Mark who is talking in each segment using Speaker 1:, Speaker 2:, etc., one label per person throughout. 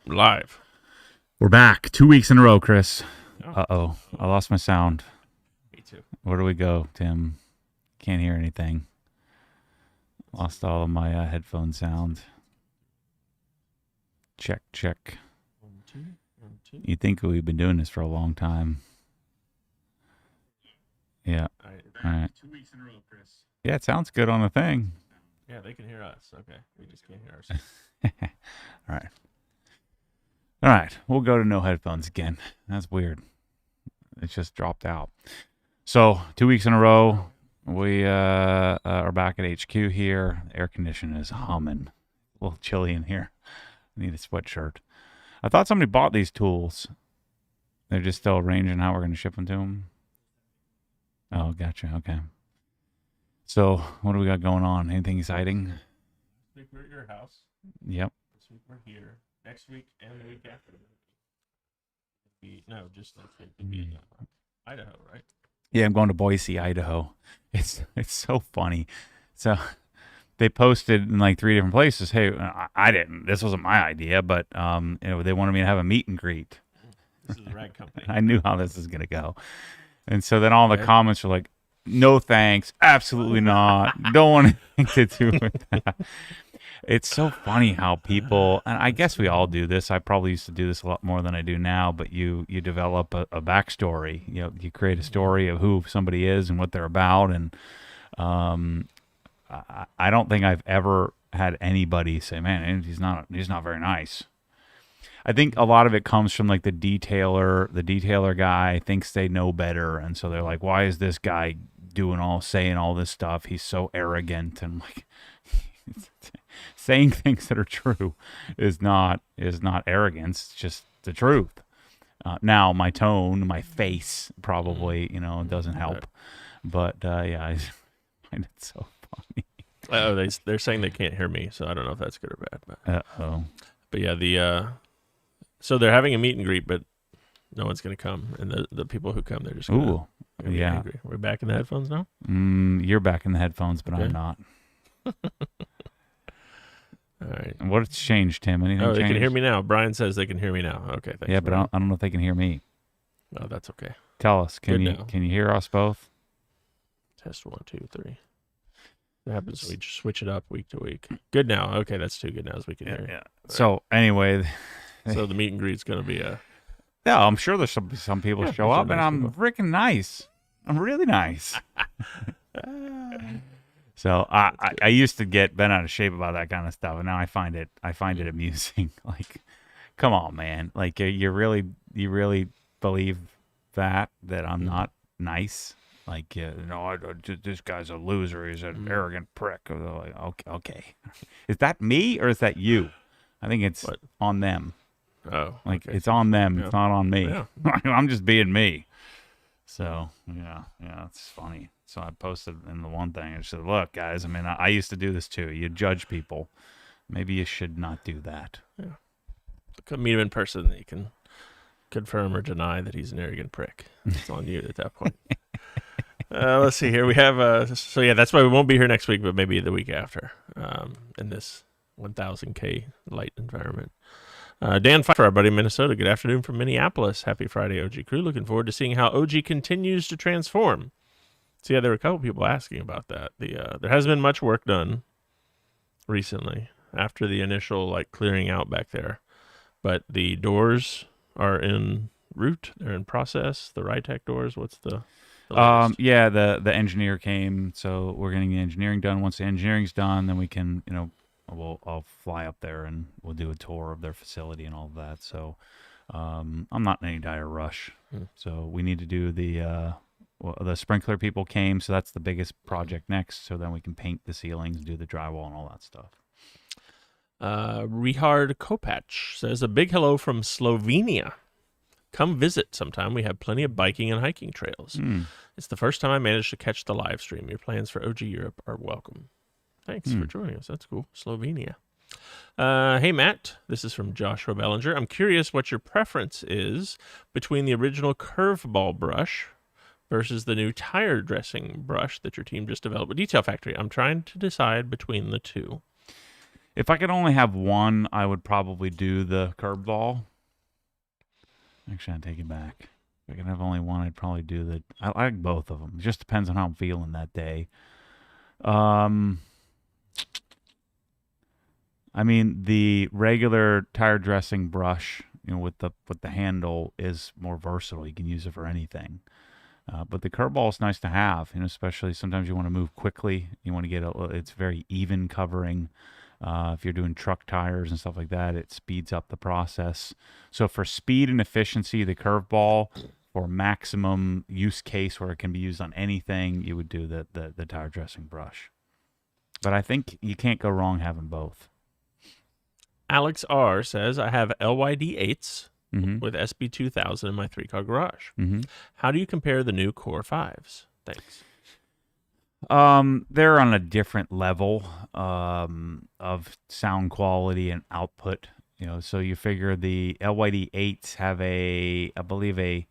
Speaker 1: Live.
Speaker 2: We're back 2 weeks in a row, Chris.
Speaker 1: Oh.
Speaker 2: Uh-oh. I lost my sound.
Speaker 1: Me too.
Speaker 2: Where do we go, Tim? Can't hear anything. Lost all of my headphone sound. Check.
Speaker 1: 1, 2, 1, 2.
Speaker 2: You'd think we've been doing this for a long time. Yeah.
Speaker 1: All
Speaker 2: right.
Speaker 1: 2 weeks in a row, Chris.
Speaker 2: Yeah, it sounds good on the thing.
Speaker 1: Yeah, they can hear us. Okay. We just can't hear ourselves.
Speaker 2: All right. We'll go to no headphones again. That's weird. It just dropped out. So 2 weeks in a row, we are back at HQ here. The air conditioning is humming. A little chilly in here. I need a sweatshirt. I thought somebody bought these tools. They're just still arranging how we're going to ship them to them. Oh, gotcha. Okay. So what do we got going on? Anything exciting?
Speaker 1: This week we're at your house.
Speaker 2: Yep.
Speaker 1: This week we're here. Next week and the week after. No, just next week. We'll be in Idaho, right?
Speaker 2: Yeah, I'm going to Boise, Idaho. It's so funny. So they posted in like 3 different places. Hey, I didn't. This wasn't my idea, but they wanted me to have a meet and greet.
Speaker 1: This is the rag company.
Speaker 2: I knew how this was going to go. And so then all the comments were like, no thanks, absolutely not. Don't want anything to do with that. It's so funny how people, and I guess we all do this. I probably used to do this a lot more than I do now, but you develop a backstory. You know, you create a story of who somebody is and what they're about. And I don't think I've ever had anybody say, man, he's not very nice. I think a lot of it comes from like the detailer guy thinks they know better. And so they're like, why is this guy saying all this stuff? He's so arrogant. And like, saying things that are true is not arrogance. It's just the truth. Now my tone, my face probably, doesn't help, but yeah, I find it so funny.
Speaker 1: Oh, they're saying they can't hear me, so I don't know if that's good or bad. But yeah, so they're having a meet and greet, but no one's going to come, and the people who come, they're just going to be angry. We're back in the headphones now?
Speaker 2: You're back in the headphones, but okay. I'm not.
Speaker 1: All right.
Speaker 2: And what's changed, Tim? Anything changed?
Speaker 1: They can hear me now. Brian says they can hear me now. Okay, thanks.
Speaker 2: Yeah, but I don't know if they can hear me.
Speaker 1: Oh, that's okay.
Speaker 2: Tell us. Can you hear us both?
Speaker 1: Test 1, 2, 3. That happens when we just switch it up week to week. Good now. Okay, that's too good now as we can hear.
Speaker 2: Yeah. Right. So anyway,
Speaker 1: so the meet and greet's going to be a.
Speaker 2: Yeah, I'm sure there's some people show up, and I'm freaking nice. I'm really nice. So I used to get bent out of shape about that kind of stuff, and now I find it amusing. Like, come on, man! Like, you really believe that I'm not nice? Like, this guy's a loser. He's an arrogant prick. Like, okay, is that me or is that you? I think it's on them.
Speaker 1: Oh,
Speaker 2: like it's on them. Yeah. It's not on me.
Speaker 1: Yeah.
Speaker 2: I'm just being me. So yeah, it's funny. So I posted in the one thing. I said, look, guys, I mean, I used to do this too. You judge people. Maybe you should not do that.
Speaker 1: Yeah. Come meet him in person. You can confirm or deny that he's an arrogant prick. It's on you at that point. Let's see here. We have, so yeah, that's why we won't be here next week, but maybe the week after in this 1000K light environment. Dan Pfeiffer, our buddy in Minnesota. Good afternoon from Minneapolis. Happy Friday, OG crew. Looking forward to seeing how OG continues to transform. So yeah, there were a couple people asking about that. There hasn't been much work done recently after the initial clearing out back there, but the doors are en route. They're in process. The Rytec doors. What's the
Speaker 2: yeah, the engineer came, so we're getting the engineering done. Once the engineering's done, then we can I'll fly up there and we'll do a tour of their facility and all of that. So I'm not in any dire rush. So we need to do the sprinkler people came, so that's the biggest project next. So then we can paint the ceilings, do the drywall and all that stuff.
Speaker 1: Richard Kopach says, a big hello from Slovenia. Come visit sometime. We have plenty of biking and hiking trails. It's the first time I managed to catch the live stream. Your plans for OG Europe are welcome. Thanks for joining us. That's cool. Slovenia. Hey, Matt. This is from Joshua Bellinger. I'm curious what your preference is between the original curveball brush versus the new tire dressing brush that your team just developed with Detail Factory. I'm trying to decide between the two.
Speaker 2: If I could only have one, I would probably do the curb ball. Actually, I take it back. If I could have only one, I'd probably do the. I like both of them. It just depends on how I'm feeling that day. I mean, the regular tire dressing brush, with the handle is more versatile. You can use it for anything. But the curb ball is nice to have, especially sometimes you want to move quickly. You want to get it's very even covering. If you're doing truck tires and stuff like that, it speeds up the process. So for speed and efficiency, the curve ball, for maximum use case where it can be used on anything, you would do the tire dressing brush. But I think you can't go wrong having both.
Speaker 1: Alex R says, I have LYD 8s
Speaker 2: Mm-hmm.
Speaker 1: with SB 2000 in my 3-car garage.
Speaker 2: Mm-hmm.
Speaker 1: How do you compare the new Core 5s? Thanks.
Speaker 2: They're on a different level of sound quality and output. So you figure the LYD 8s have I believe a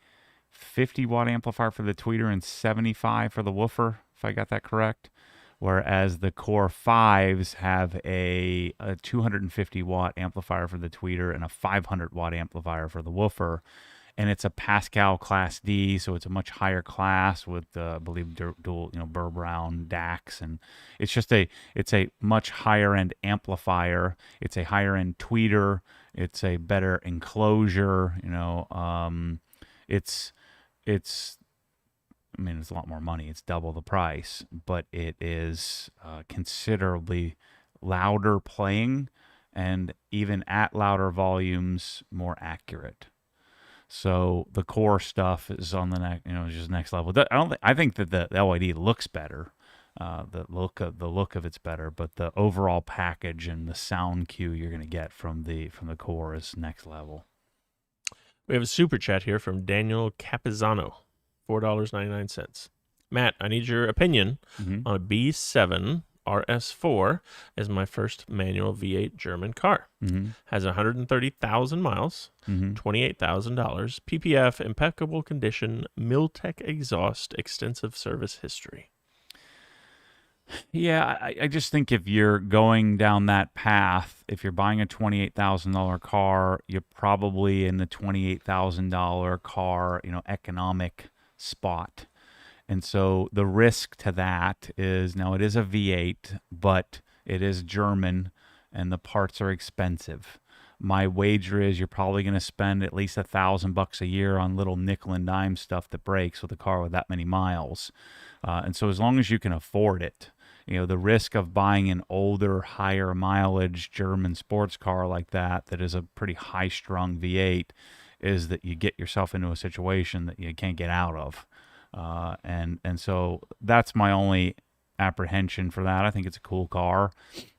Speaker 2: 50 watt amplifier for the tweeter and 75 for the woofer, if I got that correct. Whereas the Core 5s have a 250 watt amplifier for the tweeter and a 500 watt amplifier for the woofer. And it's a Pascal Class D, so it's a much higher class with, I believe, dual, Burr Brown DACs, and it's a much higher end amplifier. It's a higher end tweeter. It's a better enclosure. It's a lot more money. It's double the price, but it is considerably louder playing, and even at louder volumes, more accurate. So the Core stuff is on the next, just next level. I think that the LED looks better. The look of it's better, but the overall package and the sound cue you're going to get from the Core is next level.
Speaker 1: We have a super chat here from Daniel Capizano, $4.99. Matt, I need your opinion on a B7 RS4 as my first manual V8 German car. Has 130,000 miles, $28,000, PPF, impeccable condition, Miltech exhaust, extensive service history.
Speaker 2: Yeah, I just think if you're going down that path, if you're buying a $28,000 car, you're probably in the $28,000 car, economic spot. And so the risk to that is, now it is a V8, but it is German and the parts are expensive. My wager is you're probably going to spend at least $1,000 a year on little nickel and dime stuff that breaks with a car with that many miles. And so as long as you can afford it, the risk of buying an older, higher mileage German sports car like that is a pretty high-strung V8 is that you get yourself into a situation that you can't get out of. And so that's my only apprehension for that. I think it's a cool car,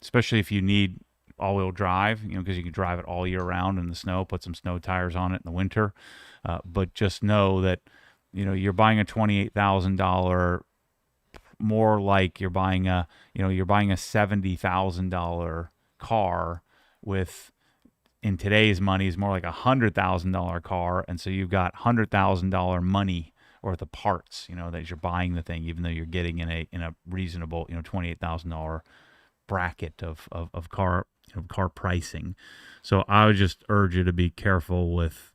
Speaker 2: especially if you need all-wheel drive, because you can drive it all year round in the snow, put some snow tires on it in the winter. But just know that, you're buying a $28,000 more like you're buying a $70,000 car with, in today's money, is more like $100,000 car. And so you've got $100,000 money worth of parts, that you're buying the thing, even though you're getting in a reasonable, $28,000 bracket of car pricing. So I would just urge you to be careful with,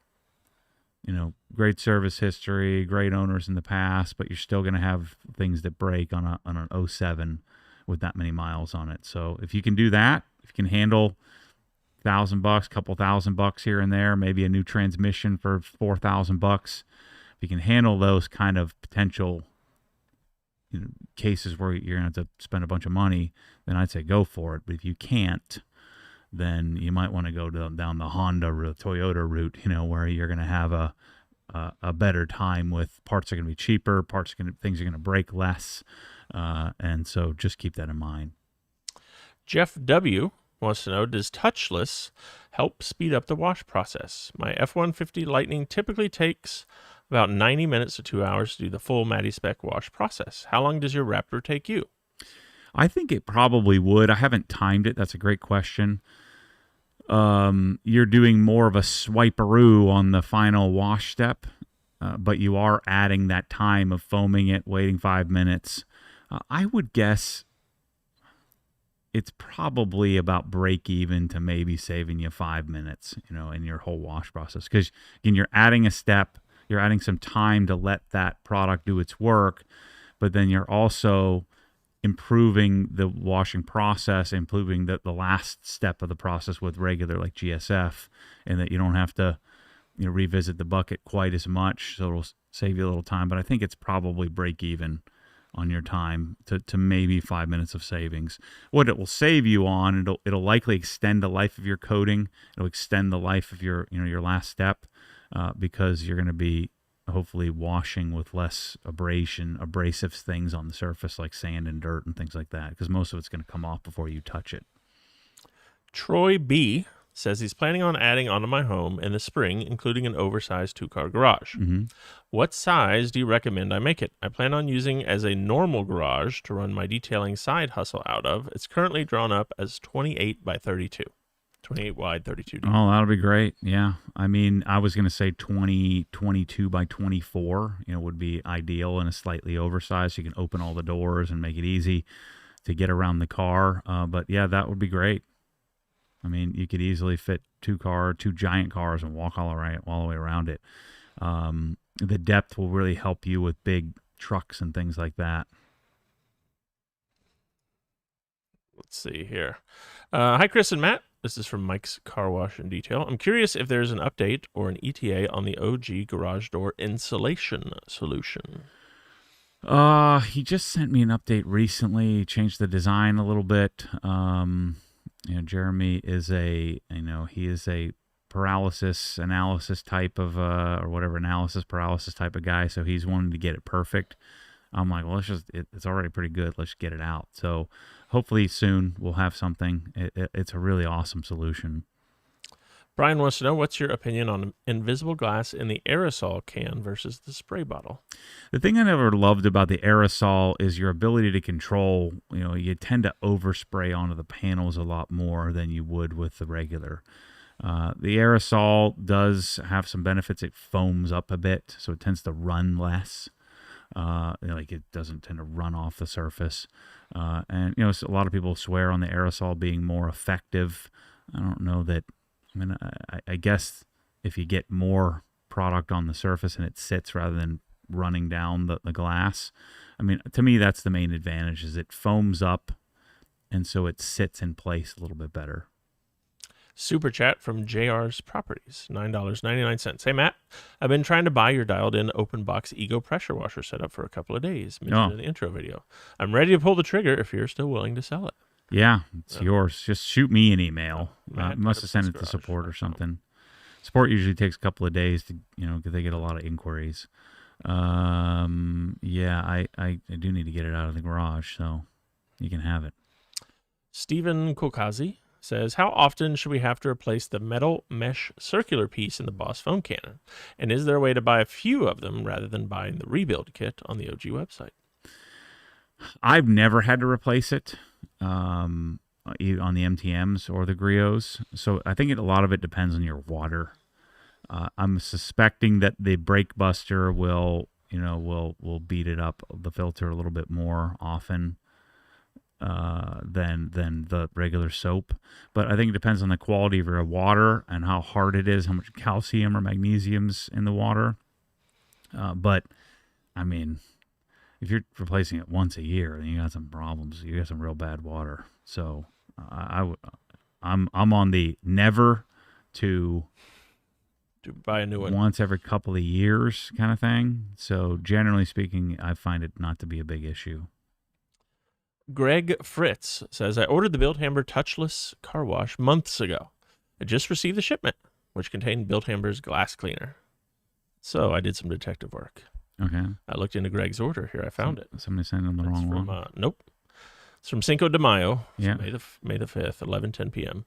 Speaker 2: great service history, great owners in the past, but you're still going to have things that break on an 07 with that many miles on it. So if you can do that, if you can handle $1,000, couple $1,000 here and there, maybe a new transmission for $4,000, if you can handle those kind of potential cases where you're going to have to spend a bunch of money, then I'd say go for it. But if you can't, then you might want to go down the Honda or the Toyota route, where you're going to have a better time with parts are going to be cheaper, things are going to break less, and so just keep that in mind.
Speaker 1: Jeff W. wants to know, does Touchless help speed up the wash process? My F-150 Lightning typically takes about 90 minutes to 2 hours to do the full Matty Spec wash process. How long does your Raptor take you?
Speaker 2: I think it probably would. I haven't timed it. That's a great question. You're doing more of a swiperoo on the final wash step, but you are adding that time of foaming it, waiting 5 minutes. I would guess it's probably about break even to maybe saving you 5 minutes, in your whole wash process. Because again, you're adding a step, you're adding some time to let that product do its work, but then you're also improving the washing process, improving the last step of the process with regular like GSF, and that you don't have to revisit the bucket quite as much, so it'll save you a little time. But I think it's probably break even on your time to maybe 5 minutes of savings. What it will save you on, it'll likely extend the life of your coating. It'll extend the life of your your last step, because you're going to be hopefully washing with less abrasive things on the surface like sand and dirt and things like that, because most of it's going to come off before you touch it.
Speaker 1: Troy B says he's planning on adding onto my home in the spring, including an oversized 2-car garage.
Speaker 2: Mm-hmm.
Speaker 1: What size do you recommend I make it? I plan on using as a normal garage to run my detailing side hustle out of. It's currently drawn up as 28 by 32. 28 wide, 32 deep.
Speaker 2: Oh, that'll be great. Yeah. I mean, I was going to say 22 by 24, would be ideal, and a slightly oversized. So you can open all the doors and make it easy to get around the car. But yeah, that would be great. I mean, you could easily fit two giant cars and walk all the way around it. The depth will really help you with big trucks and things like that.
Speaker 1: Let's see here. Hi, Chris and Matt. This is from Mike's Car Wash and Detail. I'm curious if there's an update or an ETA on the OG garage door insulation solution.
Speaker 2: He just sent me an update recently. He changed the design a little bit. Jeremy is he is a paralysis analysis type of or whatever analysis paralysis type of guy. So he's wanting to get it perfect. I'm like, well, it's already pretty good. Let's get it out. So hopefully soon we'll have something. It's a really awesome solution.
Speaker 1: Brian wants to know, what's your opinion on invisible glass in the aerosol can versus the spray bottle?
Speaker 2: The thing I never loved about the aerosol is your ability to control. You tend to overspray onto the panels a lot more than you would with the regular. The aerosol does have some benefits. It foams up a bit, so it tends to run less. It doesn't tend to run off the surface. And a lot of people swear on the aerosol being more effective. I don't know that. I mean, I guess if you get more product on the surface and it sits rather than running down the glass, I mean, to me, that's the main advantage, is it foams up, and so it sits in place a little bit better.
Speaker 1: Super chat from JR's Properties, $9.99. Hey, Matt, I've been trying to buy your dialed-in open box Ego pressure washer setup for a couple of days, mentioned in the intro video. I'm ready to pull the trigger if you're still willing to sell it.
Speaker 2: Yeah, it's yours. Just shoot me an email. Must have sent it to support or something. Support usually takes a couple of days to, because they get a lot of inquiries. I do need to get it out of the garage, so you can have it.
Speaker 1: Stephen Kokazi says, how often should we have to replace the metal mesh circular piece in the Boss foam cannon? And is there a way to buy a few of them rather than buying the rebuild kit on the OG website?
Speaker 2: I've never had to replace it on the MTMs or the Griots. So I think a lot of it depends on your water. I'm suspecting that the brake buster will beat it up, the filter, a little bit more often than the regular soap. But I think it depends on the quality of your water and how hard it is, how much calcium or magnesium's in the water. But I mean, if you're replacing it once a year, then you got some problems. You got some real bad water. So I'm on the never to
Speaker 1: buy a new one
Speaker 2: once every couple of years kind of thing. So generally speaking, I find it not to be a big issue.
Speaker 1: Greg Fritz says, I ordered the Bilthamber Touchless car wash months ago. I just received the shipment, which contained Bilthamber's glass cleaner. So I did some detective work.
Speaker 2: Okay.
Speaker 1: I looked into Greg's order. Here, I found it.
Speaker 2: Somebody sent him the wrong one.
Speaker 1: Nope. It's from Cinco de Mayo.
Speaker 2: Yeah.
Speaker 1: May the 5th, 11:10 p.m.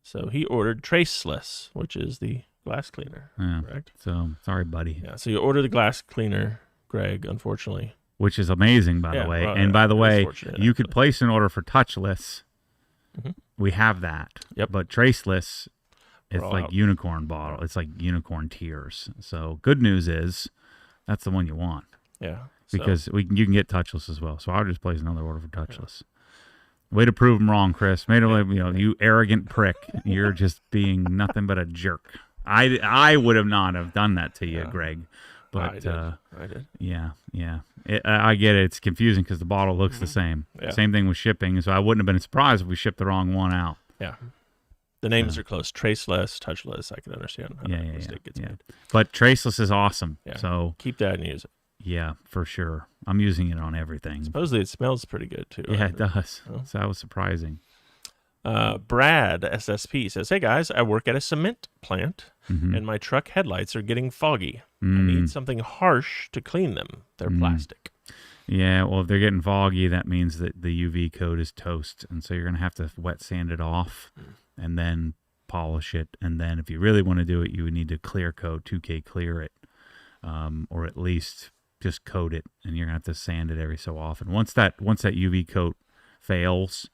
Speaker 1: So he ordered Traceless, which is the glass cleaner.
Speaker 2: Yeah.
Speaker 1: Correct?
Speaker 2: So, sorry, buddy.
Speaker 1: Yeah, so you order the glass cleaner, Greg, unfortunately.
Speaker 2: Which is amazing, by the way.
Speaker 1: Well,
Speaker 2: and by the way, you could
Speaker 1: actually
Speaker 2: place an order for Touchless.
Speaker 1: Mm-hmm.
Speaker 2: We have that.
Speaker 1: Yep.
Speaker 2: But Traceless, it's like
Speaker 1: out.
Speaker 2: unicorn bottle. It's like unicorn tears. So good news is that's the one you want.
Speaker 1: Yeah.
Speaker 2: Because you can get Touchless as well. So I'll just place another order for Touchless. Way to prove him wrong, Chris. You arrogant prick. You're just being nothing but a jerk. I would have not have done that to you, Greg. But
Speaker 1: I did.
Speaker 2: Yeah. I get it. It's confusing because the bottle looks the same.
Speaker 1: Yeah.
Speaker 2: Same thing with shipping. So I wouldn't have been surprised if we shipped the wrong one out.
Speaker 1: Yeah. The names are close. Traceless, touchless. I can understand how that mistake gets made.
Speaker 2: But traceless is awesome.
Speaker 1: Yeah.
Speaker 2: So
Speaker 1: keep that and use it.
Speaker 2: Yeah, for sure. I'm using it on everything.
Speaker 1: Supposedly it smells pretty good too.
Speaker 2: Yeah,
Speaker 1: right?
Speaker 2: it does.
Speaker 1: Oh.
Speaker 2: So that was surprising.
Speaker 1: Brad SSP says, "Hey guys, I work at a cement plant, and my truck headlights are getting foggy. I need something harsh to clean them. They're plastic."
Speaker 2: Yeah, well, if they're getting foggy, that means that the UV coat is toast, and so you're going to have to wet sand it off and then polish it. And then if you really want to do it, you would need to clear coat, 2K clear it, or at least just coat it, and you're going to have to sand it every so often. Once that UV coat fails,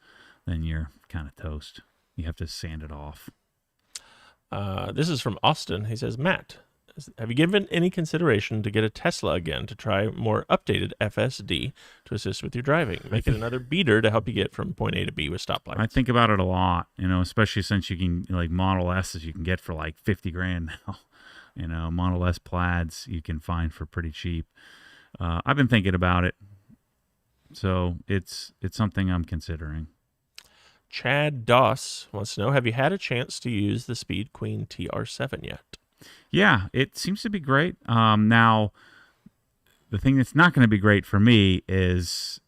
Speaker 2: then you're kind of toast. You have to sand it off.
Speaker 1: This is from Austin. He says, "Matt, have you given any consideration to get a Tesla again to try more updated FSD to assist with your driving? Make it another beater to help you get from point A to B with stoplights."
Speaker 2: I think about it a lot, especially since you can, like Model S's you can get for like 50 grand now. Model S plaids you can find for pretty cheap. I've been thinking about it, so it's something I'm considering.
Speaker 1: Chad Doss wants to know, have you had a chance to use the Speed Queen TR7 yet?
Speaker 2: Yeah, it seems to be great. Now, the thing that's not going to be great for me is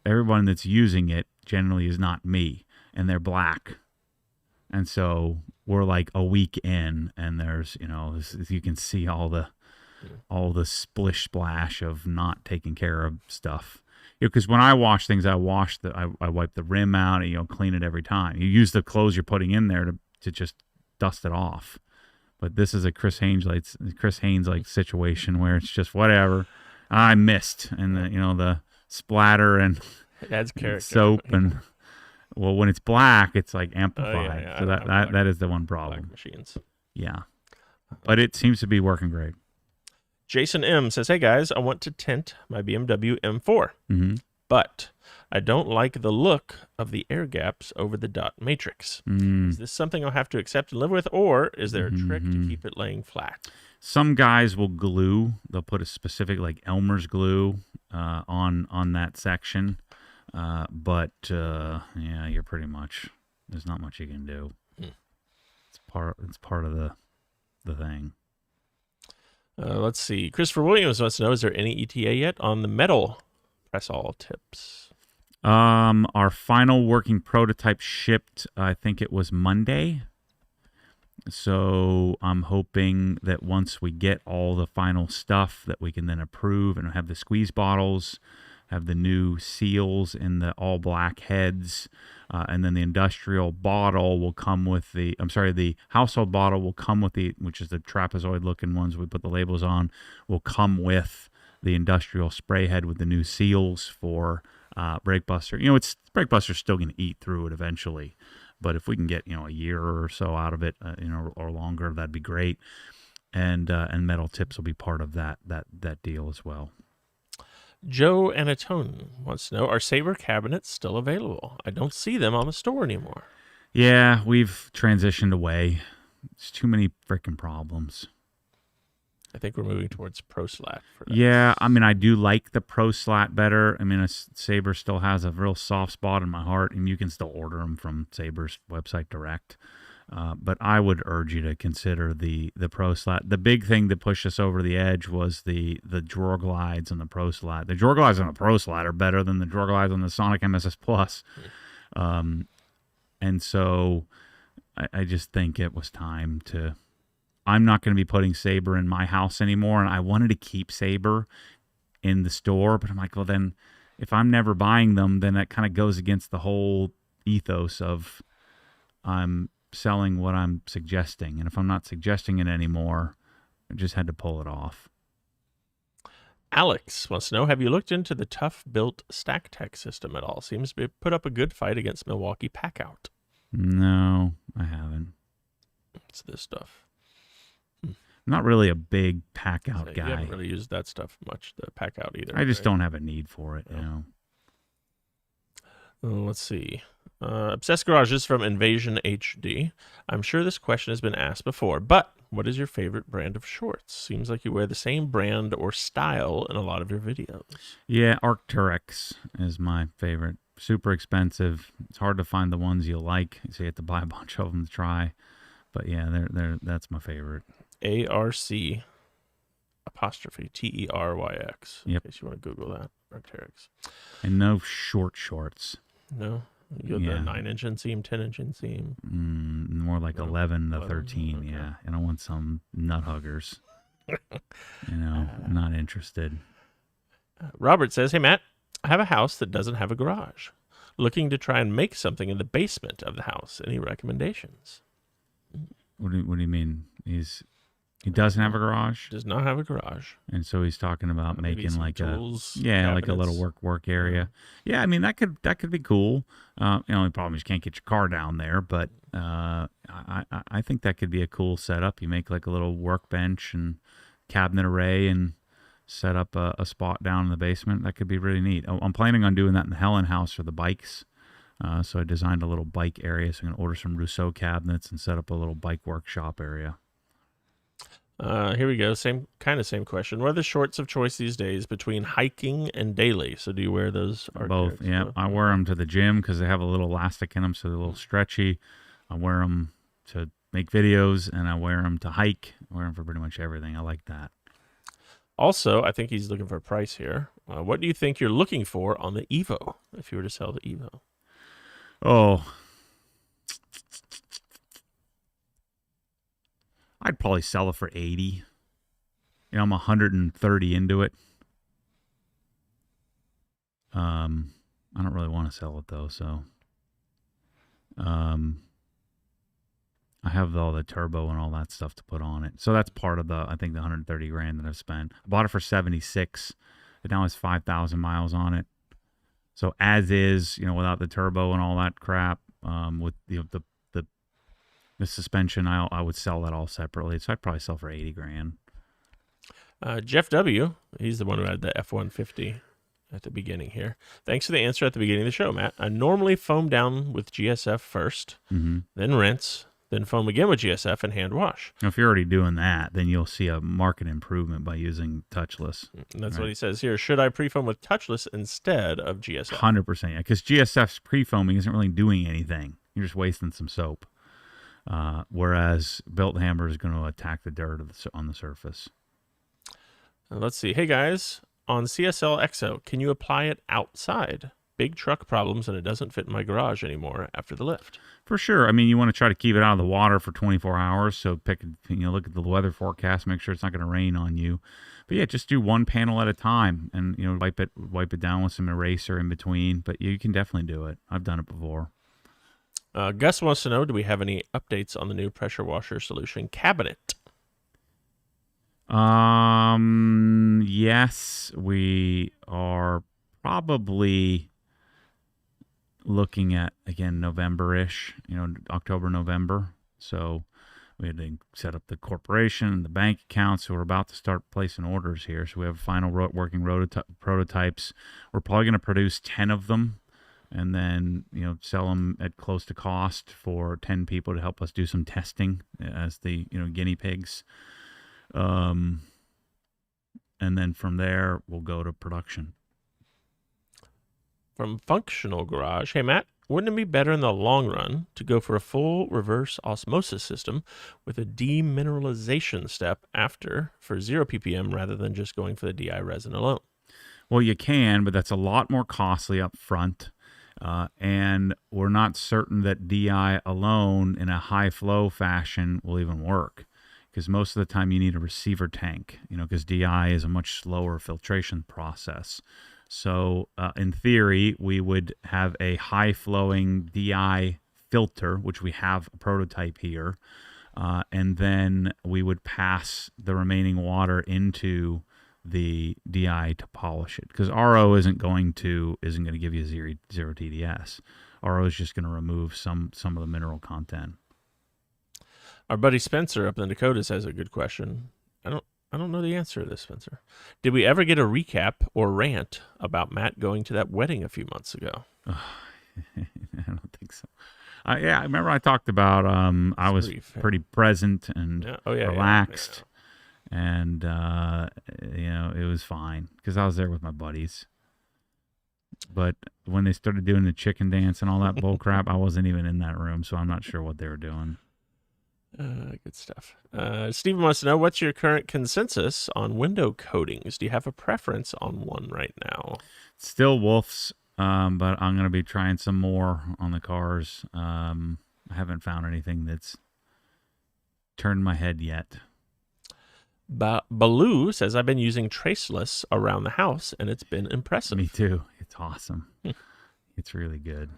Speaker 2: everyone that's using it generally is not me, and they're black. And so we're like a week in, and there's, you can see all the splish splash of not taking care of stuff. Because when I wash things, I wipe the rim out and clean it every time. You use the clothes you're putting in there to just dust it off. But this is a Chris Haynes like situation where it's just whatever. I missed, and the splatter and
Speaker 1: it adds character.
Speaker 2: Soap and when it's black, it's like amplified.
Speaker 1: Yeah.
Speaker 2: So that is the one problem.
Speaker 1: Black machines.
Speaker 2: Yeah, but it seems to be working great.
Speaker 1: Jason M says, "Hey guys, I want to tint my BMW M4, but I don't like the look of the air gaps over the dot matrix. Is this something I'll have to accept and live with, or is there a trick to keep it laying flat?"
Speaker 2: Some guys will glue. They'll put a specific like Elmer's glue on that section, but you're pretty much, there's not much you can do. It's part of the thing.
Speaker 1: Let's see. Christopher Williams wants to know, is there any ETA yet on the metal press-all tips?
Speaker 2: Our final working prototype shipped, I think it was Monday. So I'm hoping that once we get all the final stuff that we can then approve and have the squeeze bottles, have the new seals in the all black heads, and then the industrial bottle will come with the household bottle will come with which is the trapezoid looking ones we put the labels on, will come with the industrial spray head with the new seals for brake buster. Brake buster's still going to eat through it eventually, but if we can get a year or so out of it, or longer, that'd be great. And metal tips will be part of that deal as well.
Speaker 1: Joe Anatone wants to know, are Saber cabinets still available? I don't see them on the store anymore.
Speaker 2: Yeah, we've transitioned away. It's too many freaking problems.
Speaker 1: I think we're moving towards Pro Slat for that.
Speaker 2: Yeah, I do like the Pro Slat better. A Saber still has a real soft spot in my heart, and you can still order them from Saber's website direct. But I would urge you to consider the Pro Slat. The big thing that pushed us over the edge was the drawer glides on the Pro Slat. The drawer glides on the Pro Slat are better than the drawer glides on the Sonic MSS Plus. And so I just think it was time to... I'm not going to be putting Saber in my house anymore, and I wanted to keep Saber in the store, but I'm like, well, then if I'm never buying them, then that kind of goes against the whole ethos of I'm selling what I'm suggesting, and if I'm not suggesting it anymore, I just had to pull it off.
Speaker 1: Alex wants to know, have you looked into the tough-built stack tech system at all? Seems to put up a good fight against Milwaukee Packout.
Speaker 2: No, I haven't.
Speaker 1: It's this stuff.
Speaker 2: I'm not really a big Packout guy.
Speaker 1: You haven't really used that stuff much, the Packout either.
Speaker 2: I just don't have a need for it,
Speaker 1: No. Let's see. Obsessed Garages from Invasion HD. I'm sure this question has been asked before, but what is your favorite brand of shorts? Seems like you wear the same brand or style in a lot of your videos.
Speaker 2: Yeah, Arc'teryx is my favorite. Super expensive. It's hard to find the ones you like, so you have to buy a bunch of them to try. But yeah, that's my favorite.
Speaker 1: ARC apostrophe TERYX.
Speaker 2: Yep.
Speaker 1: In case you want to Google that. Arc'teryx.
Speaker 2: And no short shorts.
Speaker 1: No? You have the 9-inch inseam, 10-inch inseam.
Speaker 2: More like
Speaker 1: No,
Speaker 2: 11 to
Speaker 1: 11,
Speaker 2: 13,
Speaker 1: okay.
Speaker 2: yeah. And I want some nut huggers. Not interested.
Speaker 1: Robert says, hey, Matt, I have a house that doesn't have a garage. Looking to try and make something in the basement of the house. Any recommendations?
Speaker 2: What do you mean? He doesn't have a garage?
Speaker 1: Does not have a garage.
Speaker 2: And so he's talking about
Speaker 1: Maybe
Speaker 2: making
Speaker 1: some
Speaker 2: like
Speaker 1: tools,
Speaker 2: like a little
Speaker 1: cabinets.
Speaker 2: work area. Yeah, I mean that could be cool. The only problem is you can't get your car down there, but I think that could be a cool setup. You make like a little workbench and cabinet array and set up a spot down in the basement. That could be really neat. I'm planning on doing that in the Helen house for the bikes. So I designed a little bike area. So I'm going to order some Rousseau cabinets and set up a little bike workshop area.
Speaker 1: Here we go. Same question. What are the shorts of choice these days between hiking and daily? So do you wear those?
Speaker 2: Both, yeah. I wear them to the gym because they have a little elastic in them, so they're a little stretchy. I wear them to make videos, and I wear them to hike. I wear them for pretty much everything. I like that.
Speaker 1: Also, I think he's looking for a price here. What do you think you're looking for on the Evo if you were to sell the Evo?
Speaker 2: Oh, I'd probably sell it for 80. I'm 130 into it. I don't really want to sell it though, so I have all the turbo and all that stuff to put on it. So that's part of the 130 grand that I've spent. I bought it for 76. It now has 5,000 miles on it. So as is, without the turbo and all that crap, with the suspension, I would sell that all separately. So I'd probably sell for 80 grand.
Speaker 1: Jeff W., he's the one who had the F-150 at the beginning here. Thanks for the answer at the beginning of the show, Matt. I normally foam down with GSF first, then rinse, then foam again with GSF and hand wash.
Speaker 2: Now, if you're already doing that, then you'll see a market improvement by using Touchless.
Speaker 1: And that's what he says here. Should I pre-foam with Touchless instead of GSF?
Speaker 2: 100%, yeah, because GSF's pre-foaming isn't really doing anything. You're just wasting some soap. Whereas Built Hammer is going to attack the dirt on the surface.
Speaker 1: Let's see. Hey, guys. On CSL XO, can you apply it outside? Big truck problems, and it doesn't fit in my garage anymore after the lift.
Speaker 2: For sure. I mean, you want to try to keep it out of the water for 24 hours. So look at the weather forecast, make sure it's not going to rain on you. But yeah, just do one panel at a time, and wipe it down with some eraser in between. But you can definitely do it. I've done it before.
Speaker 1: Gus wants to know, do we have any updates on the new pressure washer solution cabinet?
Speaker 2: Yes, we are probably looking at, again, November-ish, October, November. So we had to set up the corporation and the bank accounts. So we're about to start placing orders here. So we have final working prototypes. We're probably going to produce 10 of them and then, sell them at close to cost for 10 people to help us do some testing as the, guinea pigs. And then from there, we'll go to production.
Speaker 1: From Functional Garage, hey, Matt, wouldn't it be better in the long run to go for a full reverse osmosis system with a demineralization step after for 0 ppm rather than just going for the DI resin alone?
Speaker 2: Well, you can, but that's a lot more costly up front. And we're not certain that DI alone in a high flow fashion will even work. Because most of the time you need a receiver tank, because DI is a much slower filtration process. So in theory, we would have a high-flowing DI filter, which we have a prototype here, and then we would pass the remaining water into the DI to polish it. Because RO isn't going to give you zero TDS. RO is just going to remove some of the mineral content.
Speaker 1: Our buddy Spencer up in the Dakotas has a good question. I don't know the answer to this, Spencer. Did we ever get a recap or rant about Matt going to that wedding a few months ago?
Speaker 2: I don't think so. Yeah, I remember I talked about I was
Speaker 1: brief, yeah.
Speaker 2: pretty present and
Speaker 1: Yeah. Oh, yeah.
Speaker 2: relaxed, and it was fine because I was there with my buddies. But when they started doing the chicken dance and all that bull crap, I wasn't even in that room, so I'm not sure what they were doing.
Speaker 1: Good stuff. Steven wants to know, what's your current consensus on window coatings? Do you have a preference on one right now?
Speaker 2: Still Wolf's, but I'm going to be trying some more on the cars. I haven't found anything that's turned my head yet.
Speaker 1: Baloo says, I've been using Traceless around the house, and it's been impressive.
Speaker 2: Me too. It's awesome. It's really good.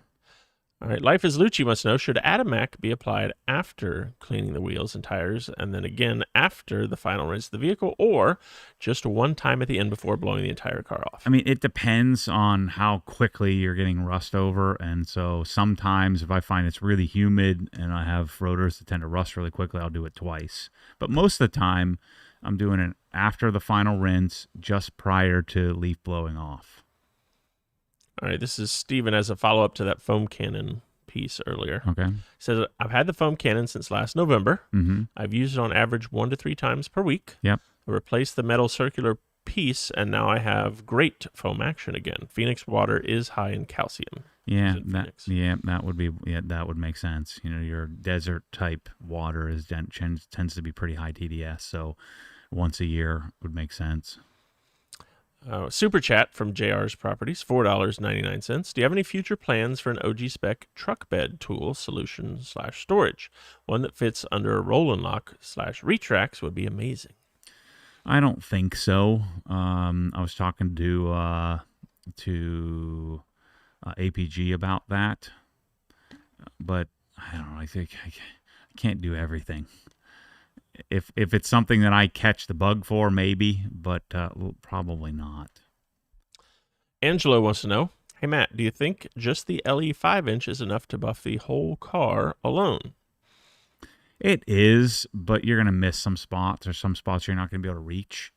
Speaker 1: All right. Life is Lucci wants to know, should Atomac be applied after cleaning the wheels and tires, and then again after the final rinse of the vehicle, or just one time at the end before blowing the entire car off?
Speaker 2: I mean, it depends on how quickly you're getting rust over. And so sometimes if I find it's really humid and I have rotors that tend to rust really quickly, I'll do it twice. But most of the time, I'm doing it after the final rinse, just prior to leaf blowing off.
Speaker 1: All right, this is Steven as a follow-up to that foam cannon piece earlier.
Speaker 2: Okay.
Speaker 1: He says, I've had the foam cannon since last November.
Speaker 2: Mm-hmm.
Speaker 1: I've used it on average 1 to 3 times per week.
Speaker 2: Yep.
Speaker 1: I replaced the metal circular piece, and now I have great foam action again. Phoenix water is high in calcium.
Speaker 2: Yeah, that would make sense. Your desert type water tends to be pretty high TDS, so once a year would make sense.
Speaker 1: Super chat from JR's Properties, $4.99. Do you have any future plans for an OG spec truck bed tool solution / storage? One that fits under a roll and lock / retracts would be amazing.
Speaker 2: I don't think so. I was talking to APG about that, but I don't know. I think I can't do everything. If it's something that I catch the bug for, maybe, but probably not.
Speaker 1: Angelo wants to know, hey Matt, do you think just the LE 5-inch is enough to buff the whole car alone?
Speaker 2: It is, but you're going to miss some spots, or some spots you're not going to be able to reach.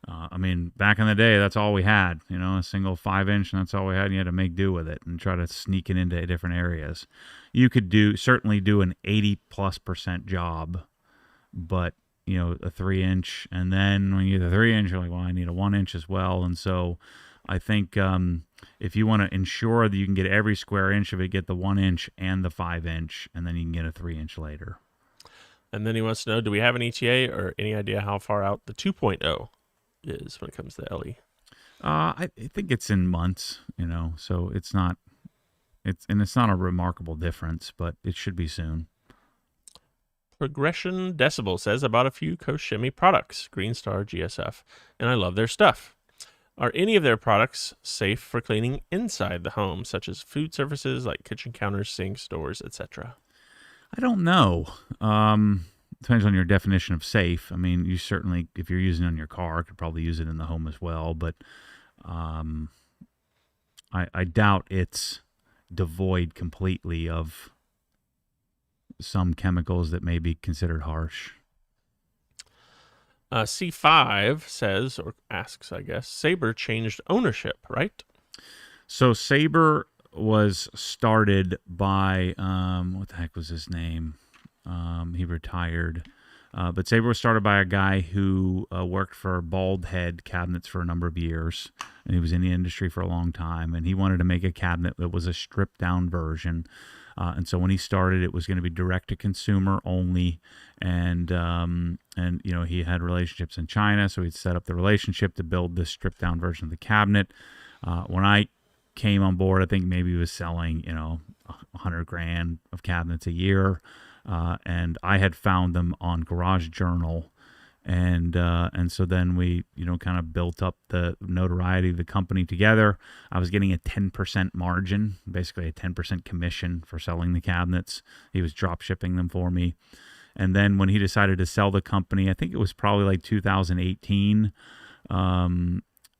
Speaker 2: I mean, back in the day, that's all we had, a single 5-inch, and that's all we had, and you had to make do with it and try to sneak it into different areas. You could certainly do an 80+% job, but a 3-inch, and then when you get the 3-inch, you're like, well, I need a 1-inch as well. And so I think if you want to ensure that you can get every square inch of it, get the 1-inch and the 5-inch, and then you can get a 3-inch later.
Speaker 1: And then he wants to know, do we have an ETA or any idea how far out the 2.0 is when it comes to LE?
Speaker 2: I think it's in months, so it's not a remarkable difference, but it should be soon.
Speaker 1: Progression Decibel says, I bought a few Koshimi products, Green Star, GSF, and I love their stuff. Are any of their products safe for cleaning inside the home, such as food surfaces like kitchen counters, sinks, doors, etc.?
Speaker 2: I don't know. Depends on your definition of safe. I mean, you certainly, if you're using it on your car, could probably use it in the home as well, but I doubt it's devoid completely of some chemicals that may be considered harsh.
Speaker 1: C5 says, or asks, I guess, Saber changed ownership, right?
Speaker 2: So Saber was started by, what the heck was his name? He retired. But Saber was started by a guy who worked for Bald Head Cabinets for a number of years, and he was in the industry for a long time, and he wanted to make a cabinet that was a stripped-down version. And so when he started, it was going to be direct-to-consumer only, and he had relationships in China, so he'd set up the relationship to build this stripped-down version of the cabinet. When I came on board, I think maybe he was selling, $100,000 of cabinets a year, and I had found them on Garage Journal. And so then we, kind of built up the notoriety of the company together. I was getting a 10% margin, basically a 10% commission for selling the cabinets. He was drop shipping them for me. And then when he decided to sell the company, I think it was probably like 2018,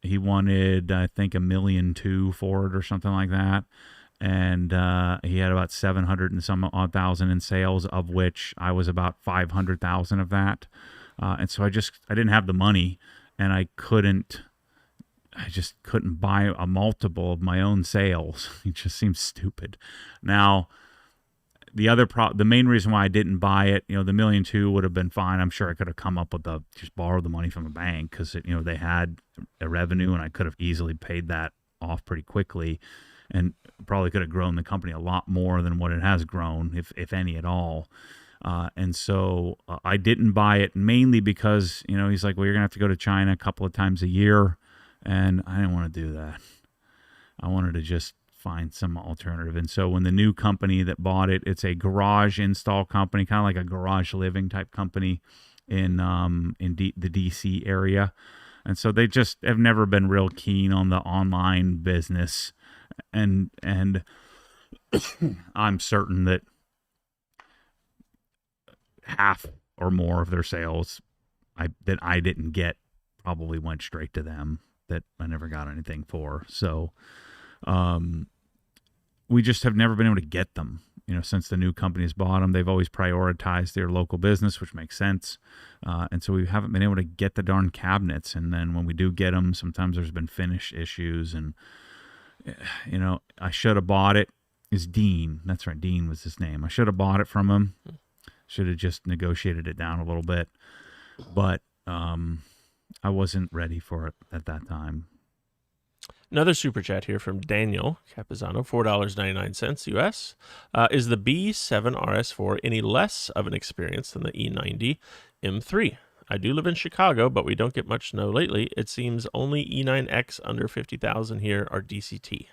Speaker 2: he wanted, I think, $1.2 million for it or something like that. And he had about 700 and some odd thousand in sales, of which I was about 500,000 of that. And so I didn't have the money, and I couldn't I just couldn't buy a multiple of my own sales. It just seems stupid. Now, the main reason why I didn't buy it, the $1.2 million would have been fine. I'm sure I could have come up with just borrowed the money from a bank because they had a revenue and I could have easily paid that off pretty quickly, and probably could have grown the company a lot more than what it has grown, if any at all. And so I didn't buy it mainly because he's like, well, you're gonna have to go to China a couple of times a year, and I didn't want to do that. I wanted to just find some alternative. And so when the new company that bought it, it's a garage install company, kind of like a garage living type company in the DC area. And so they just have never been real keen on the online business. And I'm certain that half or more of their sales that I didn't get probably went straight to them, that I never got anything for. So we just have never been able to get them. Since the new company's bought them, they've always prioritized their local business, which makes sense. And so we haven't been able to get the darn cabinets. And then when we do get them, sometimes there's been finish issues. And, I should have bought it. It's Dean. That's right. Dean was his name. I should have bought it from him. Should have just negotiated it down a little bit. But I wasn't ready for it at that time.
Speaker 1: Another super chat here from Daniel Capizano, $4.99 US. Is the B7 RS4 any less of an experience than the E90 M3? I do live in Chicago, but we don't get much snow lately. It seems only E9X under 50,000 here are DCT.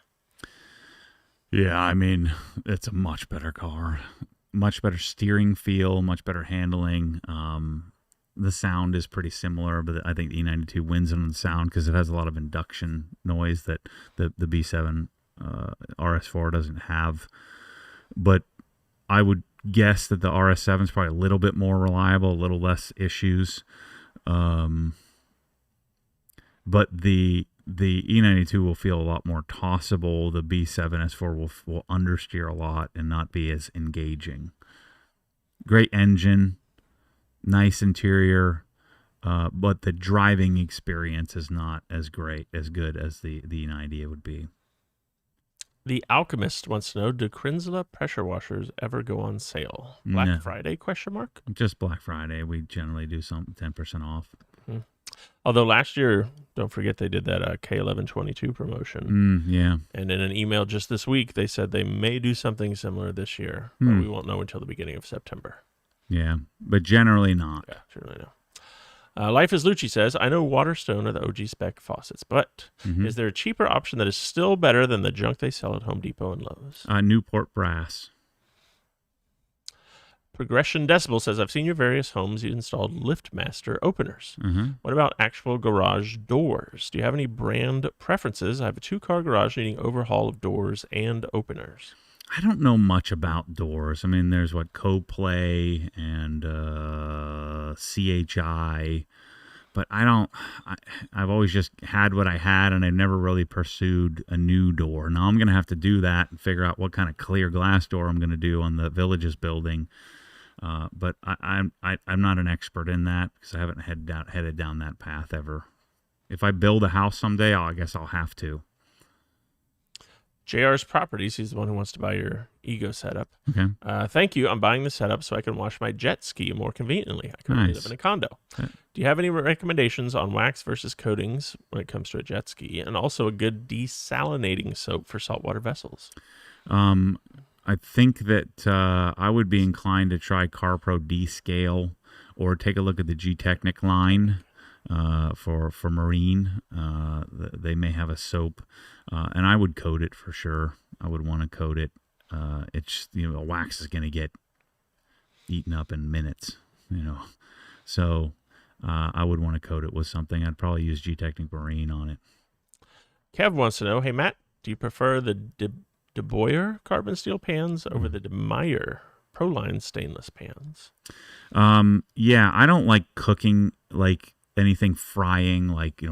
Speaker 2: Yeah, I mean, it's a much better car. Much better steering feel, much better handling. The sound is pretty similar, but I think the E92 wins on the sound because it has a lot of induction noise that the B7 RS4 doesn't have. But I would guess that the RS7 is probably a little bit more reliable, a little less issues. But the E92 will feel a lot more tossable. The B7 S4 will understeer a lot and not be as engaging. Great engine. Nice interior, but the driving experience is not as good as the E90 would be.
Speaker 1: The Alchemist wants to know, do Kranzle pressure washers ever go on sale? Black Friday, question mark?
Speaker 2: Just Black Friday. We generally do some 10% off.
Speaker 1: Mm-hmm. Although last year, don't forget they did that K1122 promotion.
Speaker 2: Yeah.
Speaker 1: And in an email just this week, they said they may do something similar this year, but we won't know until the beginning of September.
Speaker 2: Yeah, but generally not.
Speaker 1: Yeah, generally no. Life is Lucci says, I know Waterstone are the OG spec faucets, but is there a cheaper option that is still better than the junk they sell at Home Depot and Lowe's?
Speaker 2: Newport Brass.
Speaker 1: Progression Decibel says, I've seen your various homes. You installed LiftMaster openers. What about actual garage doors? Do you have any brand preferences? I have a 2-car garage needing overhaul of doors and openers.
Speaker 2: I don't know much about doors. I mean, there's CoPlay and CHI, but I've always just had what I had, and I never really pursued a new door. Now I'm going to have to do that and figure out what kind of clear glass door I'm going to do on the Villages building. But I'm not an expert in that because I haven't headed down that path ever. If I build a house someday, I guess I'll have to. JR's Properties, he's the one who wants to buy your Ego setup.
Speaker 1: Okay. Thank you. I'm buying the setup so I can wash my jet ski more conveniently. I currently live in a condo. Okay. Do you have any recommendations on wax versus coatings when it comes to a jet ski, and also a good desalinating soap for saltwater vessels?
Speaker 2: I think that I would be inclined to try CarPro D-Scale or take a look at the G-Technic line for marine. They may have a soap. And I would coat it for sure. I would want to coat it. It's the wax is going to get eaten up in minutes, So I would want to coat it with something. I'd probably use G-Technic Marine on it. Kev wants to know, hey Matt, do you prefer the De Boyer carbon steel pans over the De Meyer Proline stainless pans? Yeah, I don't like cooking like anything frying, like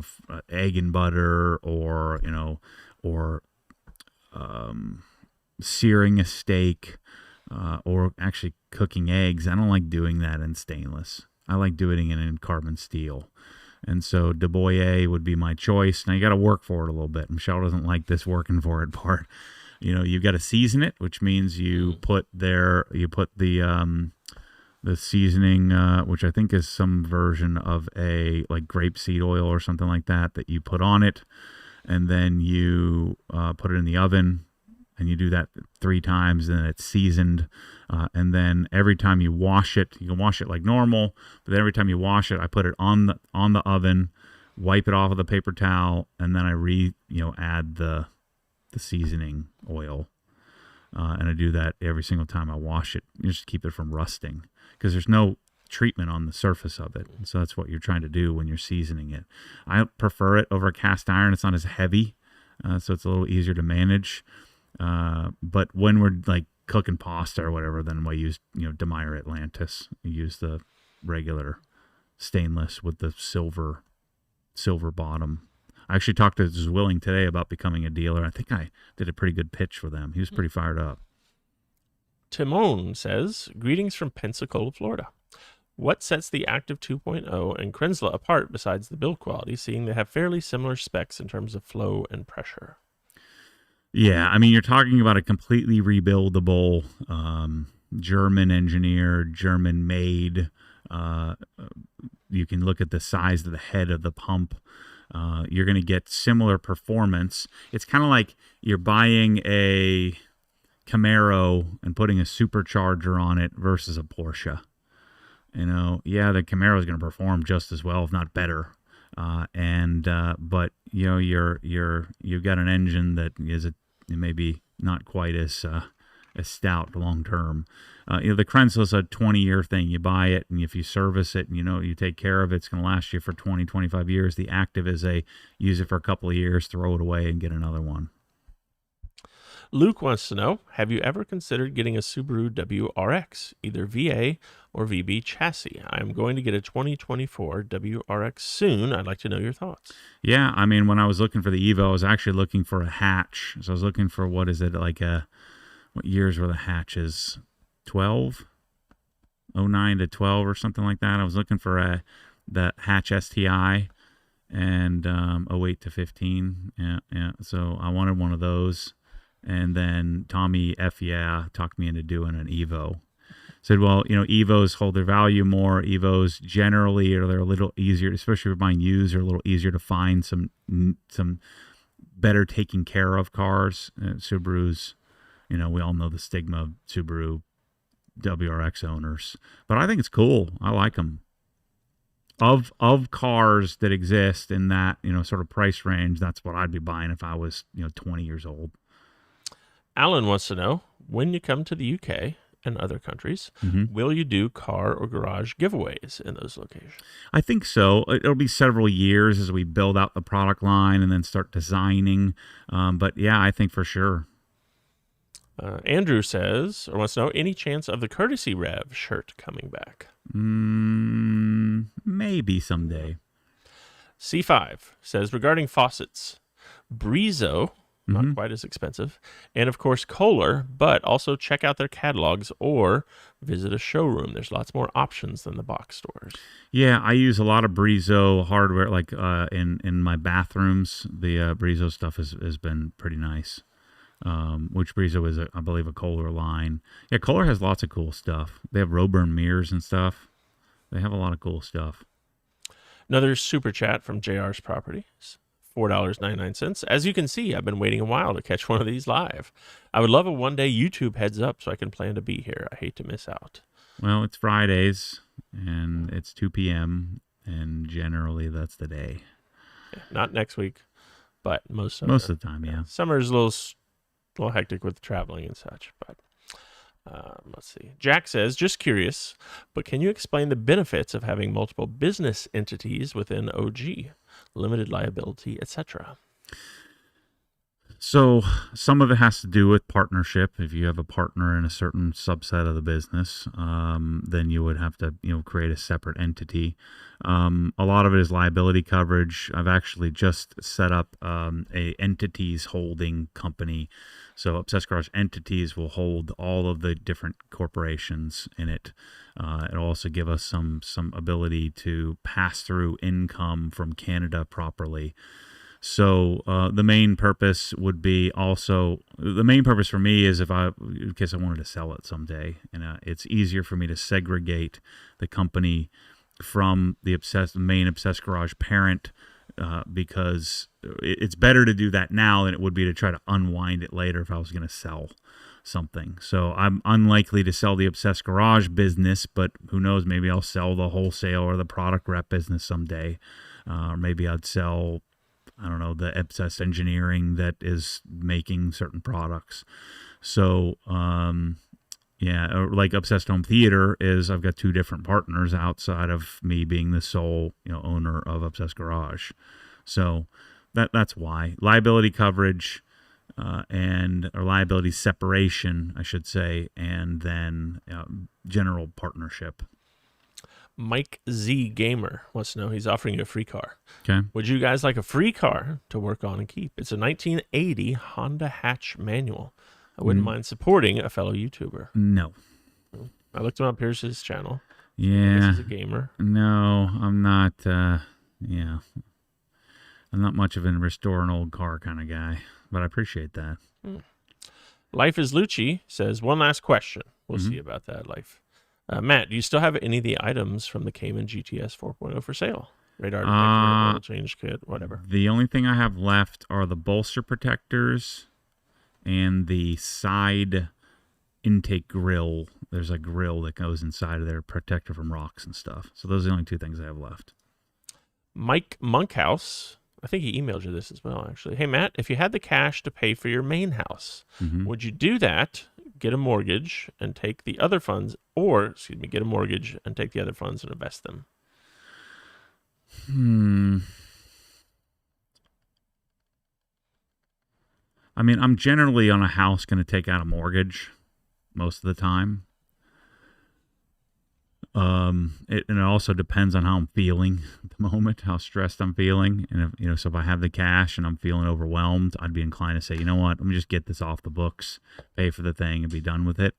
Speaker 2: egg and butter, or searing a steak, or actually cooking eggs. I don't like doing that in stainless. I like doing it in carbon steel. And so De Boyer would be my choice. Now you got to work for it a little bit. Michelle doesn't like this working for it part. You've got to season it, which means you put the seasoning, which I think is some version of a like grapeseed oil or something like that you put on it, and then you put it in the oven, and you do that 3 times, and then it's seasoned. And then every time you wash it, you can wash it like normal, but then every time you wash it, I put it on the oven, wipe it off with a paper towel, and then I add the seasoning oil. And I do that every single time I wash it. You just keep it from rusting because there's no treatment on the surface of it. So that's what you're trying to do when you're seasoning it. I prefer it over cast iron. It's not as heavy, so it's a little easier to manage. But when we're like cooking pasta or whatever, then we use, Demeyer Atlantis. We use the regular stainless with the silver bottom. I actually talked to Zwilling today about becoming a dealer. I think I did a pretty good pitch for them. He was pretty fired up.
Speaker 1: Timon says, greetings from Pensacola, Florida. What sets the Active 2.0 and Kranzle apart besides the build quality, seeing they have fairly similar specs in terms of flow and pressure?
Speaker 2: Yeah, I mean, you're talking about a completely rebuildable, German engineered, German made. You can look at the size of the head of the pump. You're going to get similar performance. It's kind of like you're buying a Camaro and putting a supercharger on it versus a Porsche. Yeah, the Camaro is going to perform just as well, if not better. But you've got an engine that is maybe not quite as stout long term. The Kranzle is a 20-year thing. You buy it, and if you service it, and you take care of it, it's going to last you for 20, 25 years. The Active is use it for a couple of years, throw it away, and get another one.
Speaker 1: Luke wants to know, have you ever considered getting a Subaru WRX, either VA or VB chassis? I'm going to get a 2024 WRX soon. I'd like to know your thoughts.
Speaker 2: Yeah, I mean, when I was looking for the Evo, I was actually looking for a hatch. So I was looking for, what years were the hatches? 12? 09 to 12 or something like that. I was looking for the hatch STI and 08 to 15. Yeah. So I wanted one of those. And then Tommy talked me into doing an Evo. Said, well, Evos hold their value more. Evos generally they're a little easier, especially if you're buying used, are a little easier to find some better taken care of cars. Subarus, we all know the stigma of Subaru WRX owners, but I think it's cool. I like them. Of cars that exist in that sort of price range, that's what I'd be buying if I was 20 years old.
Speaker 1: Alan wants to know, when you come to the UK and other countries, will you do car or garage giveaways in those locations? I
Speaker 2: think so. It'll be several years as we build out the product line and then start designing. But yeah, I think for sure.
Speaker 1: Andrew says, or wants to know, any chance of the Courtesy Rev shirt coming back?
Speaker 2: Maybe someday.
Speaker 1: C5 says, regarding faucets, Brizo, not quite as expensive, and of course Kohler, but also check out their catalogs or visit a showroom. There's lots more options than the box stores. Yeah, I use a lot of Brizo hardware, like in my bathrooms. The Brizo stuff has been pretty nice. Which Brizo is, I believe, a Kohler line. Yeah, Kohler has lots of cool stuff. They have Roburn mirrors and stuff. They have a lot of cool stuff. Another super chat from JR's Properties. $4.99. As you can see, I've been waiting a while to catch one of these live. I would love a one-day YouTube heads up so I can plan to be here. I hate to miss out. Well, it's Fridays, and it's 2 p.m., and generally that's the day. Yeah, not next week, but most of the time, yeah. Summer's a little hectic with traveling and such, but let's see. Jack says, just curious, but can you explain the benefits of having multiple business entities within OG? Limited liability, etc.
Speaker 2: So some of it has to do with partnership. If you have a partner in a certain subset of the business, then you would have to, create a separate entity. A lot of it is liability coverage. I've actually just set up a entities holding company. So Obsessed Garage entities will hold all of the different corporations in it. It'll also give us some ability to pass through income from Canada properly. So the main purpose would be also, the main purpose for me is in case I wanted to sell it someday, and it's easier for me to segregate the company from the main Obsessed Garage parent, because it's better to do that now than it would be to try to unwind it later if I was going to sell something. So I'm unlikely to sell the Obsessed Garage business, but who knows, maybe I'll sell the wholesale or the product rep business someday. Or maybe I'd sell, I don't know, the Obsessed Engineering that is making certain products. So, or like Obsessed Home Theater I've got two different partners outside of me being the sole, owner of Obsessed Garage. So that's why. Liability coverage, or liability separation, I should say, and then general partnership.
Speaker 1: Mike Z Gamer wants to know, he's offering you a free car.
Speaker 2: Okay.
Speaker 1: Would you guys like a free car to work on and keep? It's a 1980 Honda Hatch manual. I wouldn't mind supporting a fellow YouTuber.
Speaker 2: No.
Speaker 1: I looked him up. Here's his channel.
Speaker 2: Yeah.
Speaker 1: He's a gamer.
Speaker 2: No, I'm not. I'm not much of a restore an old car kind of guy, but I appreciate that.
Speaker 1: Life is Lucci says, one last question. We'll see about that, Life. Matt, do you still have any of the items from the Cayman GTS 4.0 for sale? Radar detector, oil change kit, whatever.
Speaker 2: The only thing I have left are the bolster protectors and the side intake grill. There's a grill that goes inside of there, protector from rocks and stuff. So those are the only two things I have left.
Speaker 1: Mike Monkhouse, I think he emailed you this as well, actually. Hey, Matt, if you had the cash to pay for your main house, would you do that, get a mortgage, and take the other funds, get a mortgage and take the other funds and invest them?
Speaker 2: I mean, I'm generally on a house going to take out a mortgage most of the time. It also depends on how I'm feeling at the moment, how stressed I'm feeling. And if, so if I have the cash and I'm feeling overwhelmed, I'd be inclined to say, you know what, let me just get this off the books, pay for the thing and be done with it.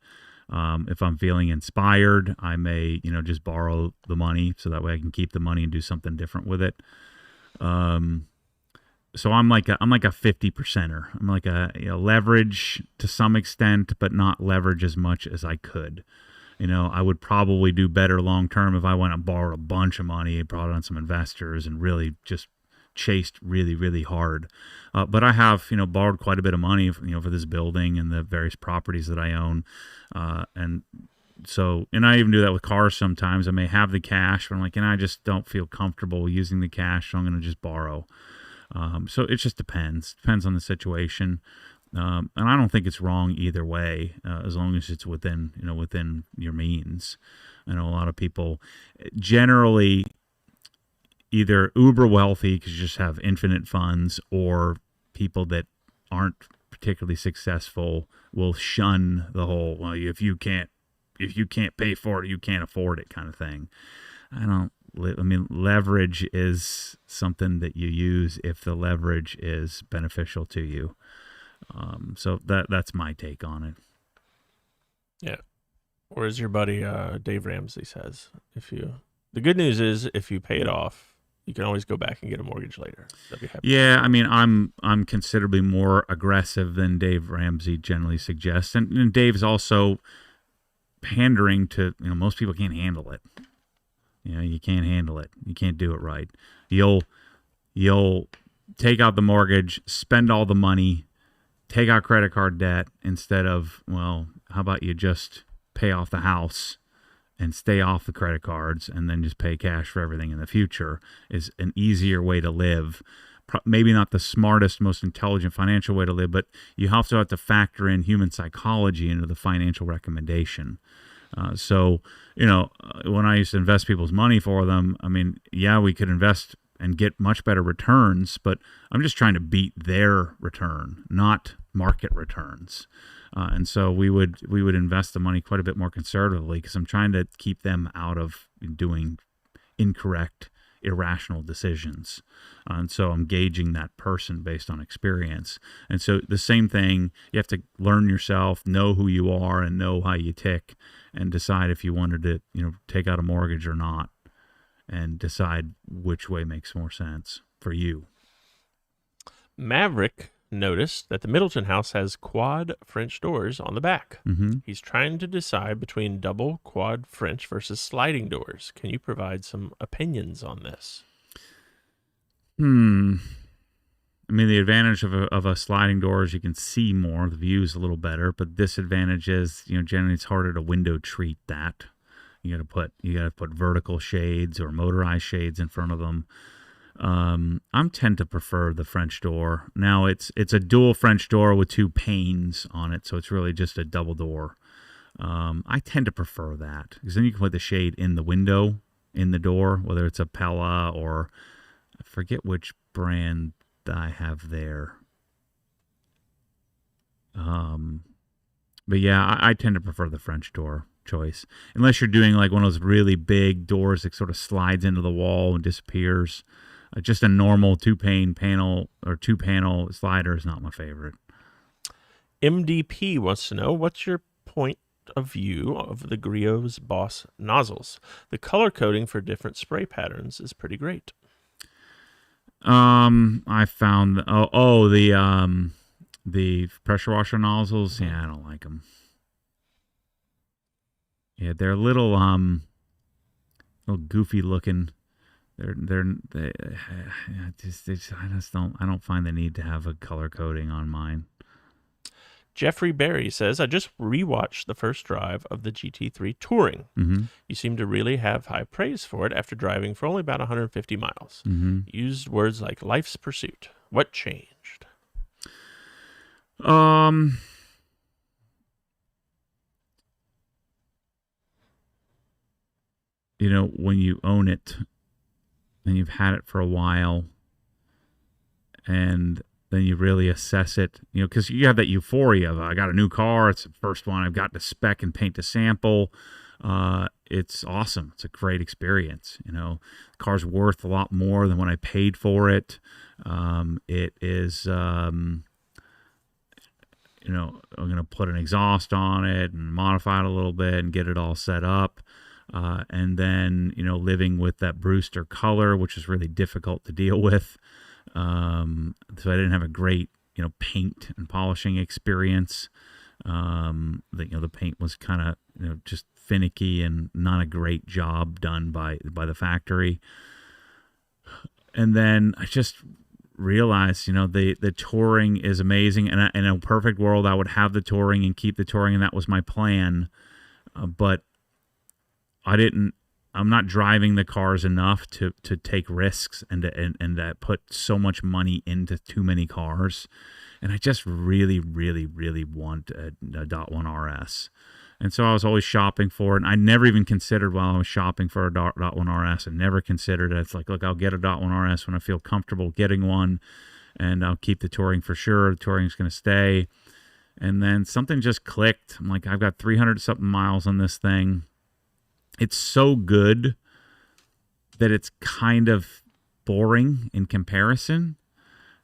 Speaker 2: If I'm feeling inspired, I may, just borrow the money so that way I can keep the money and do something different with it. So I'm like a 50%er. I'm like a leverage to some extent, but not leverage as much as I could. I would probably do better long term if I went and borrowed a bunch of money, brought on some investors, and really just chased really, really hard. But I have, borrowed quite a bit of money, for this building and the various properties that I own. And I even do that with cars sometimes. I may have the cash, but I'm like, I just don't feel comfortable using the cash, so I'm going to just borrow. So it just depends on the situation. And I don't think it's wrong either way, as long as it's within your means. I know a lot of people generally either uber wealthy because you just have infinite funds, or people that aren't particularly successful will shun the whole, well, if you can't pay for it, you can't afford it kind of thing. Leverage is something that you use if the leverage is beneficial to you. So that's my take on it.
Speaker 1: Yeah. Or as your buddy Dave Ramsey says, the good news is if you pay it off, you can always go back and get a mortgage later. That'd be happy.
Speaker 2: Yeah, I'm considerably more aggressive than Dave Ramsey generally suggests, and Dave's also pandering to most people can't handle it. You can't handle it. You can't do it right. You'll take out the mortgage, spend all the money, take out credit card debt instead of, well, how about you just pay off the house and stay off the credit cards and then just pay cash for everything in the future is an easier way to live. Maybe not the smartest, most intelligent financial way to live, but you also have to factor in human psychology into the financial recommendation. So when I used to invest people's money for them, we could invest and get much better returns, but I'm just trying to beat their return, not market returns. And so we would invest the money quite a bit more conservatively because I'm trying to keep them out of doing incorrect, irrational decisions. And so I'm gauging that person based on experience. And so the same thing, you have to learn yourself, know who you are, and know how you tick, and decide if you wanted to, take out a mortgage or not, and decide which way makes more sense for you.
Speaker 1: Maverick noticed that the Middleton house has quad French doors on the back.
Speaker 2: Mm-hmm.
Speaker 1: He's trying to decide between double quad French versus sliding doors. Can you provide some opinions on this?
Speaker 2: I mean, the advantage of a sliding door is you can see more. The view is a little better, but disadvantage is, generally it's harder to window treat that. You got to put vertical shades or motorized shades in front of them. I tend to prefer the French door. Now it's a dual French door with 2 panes on it, so it's really just a double door. I tend to prefer that because then you can put the shade in the window, in the door, whether it's a Pella or I forget which brand I have there. But yeah, I tend to prefer the French door choice, unless you're doing like one of those really big doors that sort of slides into the wall and disappears. Just a normal 2-pane panel or 2-panel slider is not my favorite.
Speaker 1: MDP wants to know, what's your point of view of the Griot's Boss nozzles? The color coding for different spray patterns is pretty great.
Speaker 2: I found the pressure washer nozzles. Yeah, I don't like them. Yeah, they're a little goofy looking. I don't find the need to have a color coding on mine.
Speaker 1: Jeffrey Berry says, I just rewatched the first drive of the GT3 Touring.
Speaker 2: Mm-hmm.
Speaker 1: You seem to really have high praise for it after driving for only about 150 miles.
Speaker 2: Mm-hmm.
Speaker 1: Used words like life's pursuit. What changed?
Speaker 2: When you own it and you've had it for a while, and then you really assess it, because you have that euphoria of, I got a new car, it's the first one, I've got to spec and paint to sample. It's awesome. It's a great experience. The car's worth a lot more than when I paid for it. It is, I'm going to put an exhaust on it and modify it a little bit and get it all set up. And then, living with that Brewster color, which is really difficult to deal with. So I didn't have a great, paint and polishing experience. The paint was kind of, just finicky and not a great job done by the factory. And then I just realized, the Touring is amazing. And in a perfect world, I would have the Touring and keep the Touring, and that was my plan. But I'm not driving the cars enough to take risks and to put so much money into too many cars. And I just really, really, really want a .1 RS. And so I was always shopping for it. And I never even considered while I was shopping for a .1 RS. I never considered it. It's like, look, I'll get a .1 RS when I feel comfortable getting one. And I'll keep the Touring for sure. The Touring's going to stay. And then something just clicked. I'm like, I've got 300-something miles on this thing. It's so good that it's kind of boring in comparison.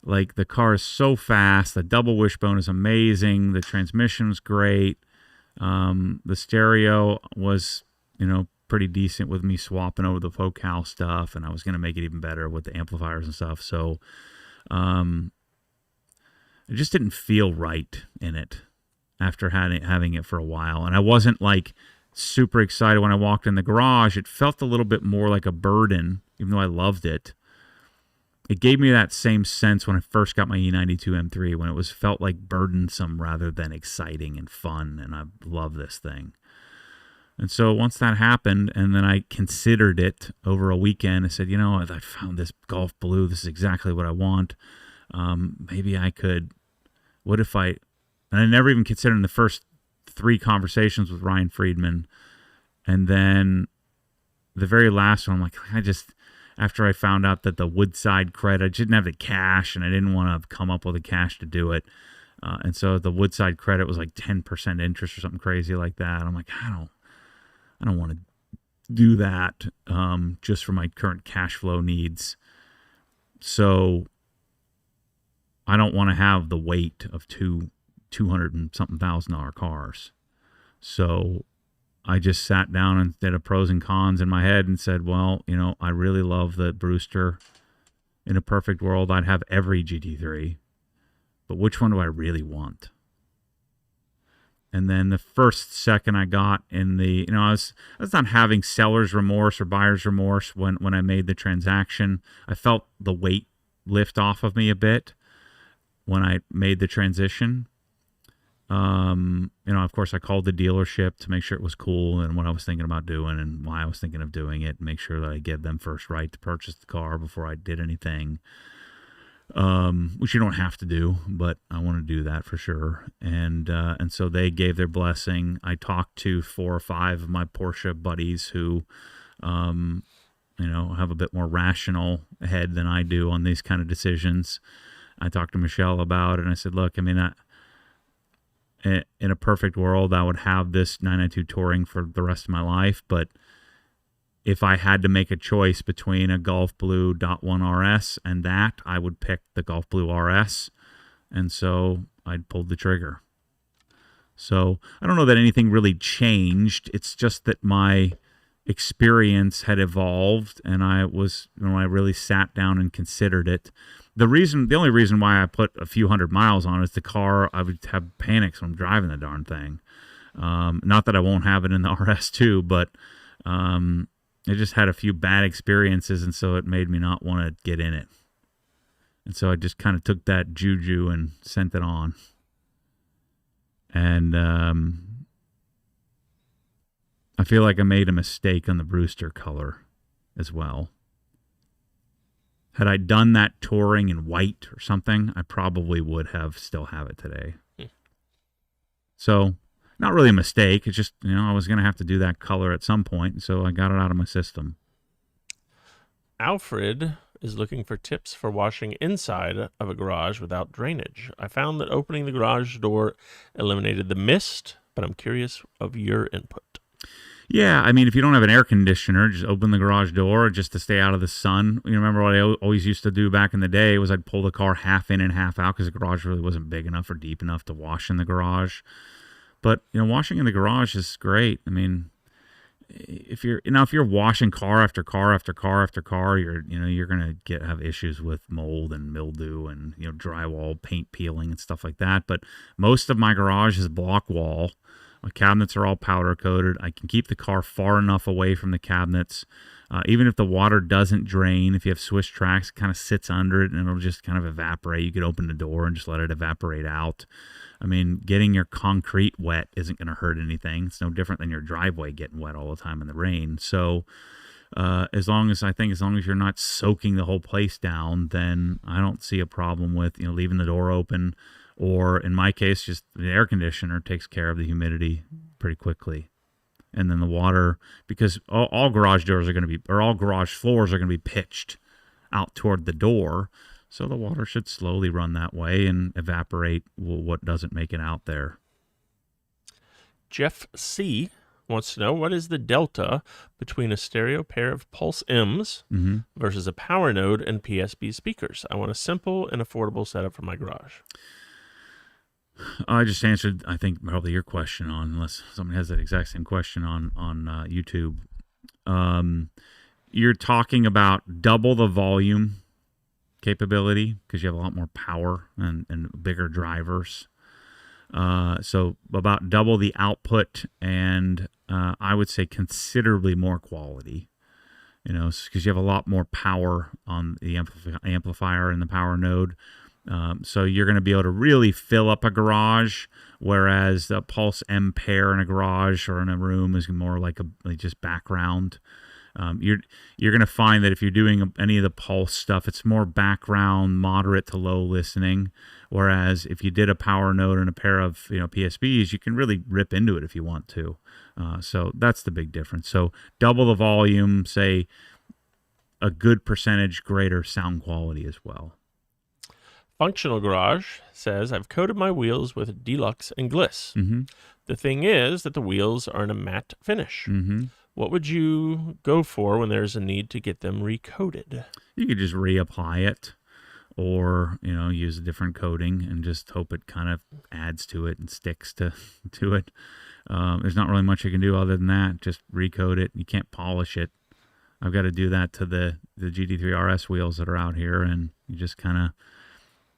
Speaker 2: Like, the car is so fast. The double wishbone is amazing. The transmission is great. The stereo was, pretty decent with me swapping over the Focal stuff, and I was going to make it even better with the amplifiers and stuff. So, it just didn't feel right in it after having it for a while. And I wasn't like super excited when I walked in the garage. It felt a little bit more like a burden, even though I loved it. It gave me that same sense when I first got my E92 M3, when it felt like burdensome rather than exciting and fun, and I love this thing. And so once that happened, and then I considered it over a weekend, I said, I found this Golf Blue. This is exactly what I want. Maybe I could, and I never even considered in the first 3 conversations with Ryan Friedman, and then the very last one, I'm like, after I found out that the Woodside credit, I didn't have the cash, and I didn't want to come up with the cash to do it. And so the Woodside credit was like 10% interest or something crazy like that. I'm like, I don't want to do that just for my current cash flow needs. So I don't want to have the weight of $200 and something thousand cars. So I just sat down and did a pros and cons in my head and said, well, I really love the Brewster. In a perfect world, I'd have every GT3, but which one do I really want? And then the first second I got in the, I was not having seller's remorse or buyer's remorse when I made the transaction. I felt the weight lift off of me a bit when I made the transition. Of course, I called the dealership to make sure it was cool and what I was thinking about doing and why I was thinking of doing it, and make sure that I gave them first right to purchase the car before I did anything. Which you don't have to do, but I want to do that for sure. And so they gave their blessing. I talked to 4 or 5 of my Porsche buddies who, have a bit more rational head than I do on these kind of decisions. I talked to Michelle about it, and I said, look, in a perfect world, I would have this 992 Touring for the rest of my life, but if I had to make a choice between a Golf Blue .1 RS and that, I would pick the Golf Blue RS. And so I pulled the trigger. So I don't know that anything really changed. It's just that my experience had evolved, and I really sat down and considered it. The only reason why I put a few hundred miles on it is the car, I would have panics when I'm driving the darn thing. Not that I won't have it in the RS2, but I just had a few bad experiences, and so it made me not want to get in it. And so I just kind of took that juju and sent it on. And I feel like I made a mistake on the Brewster color as well. Had I done that Touring in white or something, I probably would still have it today. So not really a mistake. It's just, I was going to have to do that color at some point, so I got it out of my system.
Speaker 1: Alfred is looking for tips for washing inside of a garage without drainage. I found that opening the garage door eliminated the mist, but I'm curious of your input.
Speaker 2: Yeah, if you don't have an air conditioner, just open the garage door just to stay out of the sun. Remember what I always used to do back in the day was I'd pull the car half in and half out because the garage really wasn't big enough or deep enough to wash in the garage. But washing in the garage is great. If you're washing car after car after car after car, you're going to have issues with mold and mildew and drywall, paint peeling and stuff like that. But most of my garage is block wall. My cabinets are all powder coated. I can keep the car far enough away from the cabinets. Even if the water doesn't drain, if you have Swiss tracks, it kind of sits under it and it'll just kind of evaporate. You could open the door and just let it evaporate out. Getting your concrete wet isn't going to hurt anything. It's no different than your driveway getting wet all the time in the rain. So as long as you're not soaking the whole place down, then I don't see a problem with leaving the door open. Or in my case, just the air conditioner takes care of the humidity pretty quickly. And then the water, because all garage doors are going to be, or all garage floors are going to be pitched out toward the door. So the water should slowly run that way and evaporate what doesn't make it out there.
Speaker 1: Jeff C. wants to know, what is the delta between a stereo pair of Pulse M's versus a power node and PSB speakers? I want a simple and affordable setup for my garage.
Speaker 2: I just answered, I think, probably your question unless somebody has that exact same question on YouTube. You're talking about double the volume capability because you have a lot more power and bigger drivers. So about double the output and I would say considerably more quality. Because you have a lot more power on the amplifier and the power node. So you're going to be able to really fill up a garage, whereas the Pulse M pair in a garage or in a room is more like just background. You're going to find that if you're doing any of the Pulse stuff, it's more background, moderate to low listening. Whereas if you did a power node and a pair of PSBs, you can really rip into it if you want to. So that's the big difference. So double the volume, say a good percentage greater sound quality as well.
Speaker 1: Functional Garage says, I've coated my wheels with Deluxe and Gliss.
Speaker 2: Mm-hmm.
Speaker 1: The thing is that the wheels are in a matte finish.
Speaker 2: Mm-hmm.
Speaker 1: What would you go for when there's a need to get them recoated?
Speaker 2: You could just reapply it, or use a different coating and just hope it kind of adds to it and sticks to it. There's not really much you can do other than that. Just recoat it. You can't polish it. I've got to do that to the GT3 RS wheels that are out here, and you just kind of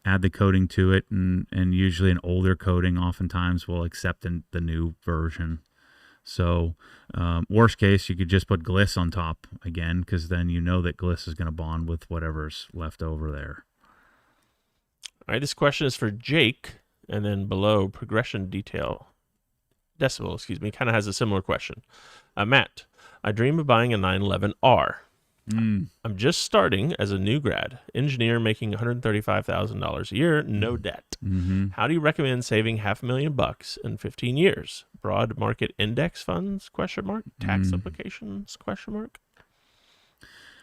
Speaker 2: add the coating to it, and usually an older coating oftentimes will accept the new version. So worst case, you could just put Gliss on top again, because then that Gliss is going to bond with whatever's left over there.
Speaker 1: All right, this question is for Jake, and then below, Progression Decibel, kind of has a similar question. Matt, I dream of buying a 911R. I'm just starting as a new grad engineer making $135,000 a year, no debt.
Speaker 2: Mm-hmm.
Speaker 1: How do you recommend saving $500,000 in 15 years? Broad market index funds? ? Tax implications? ?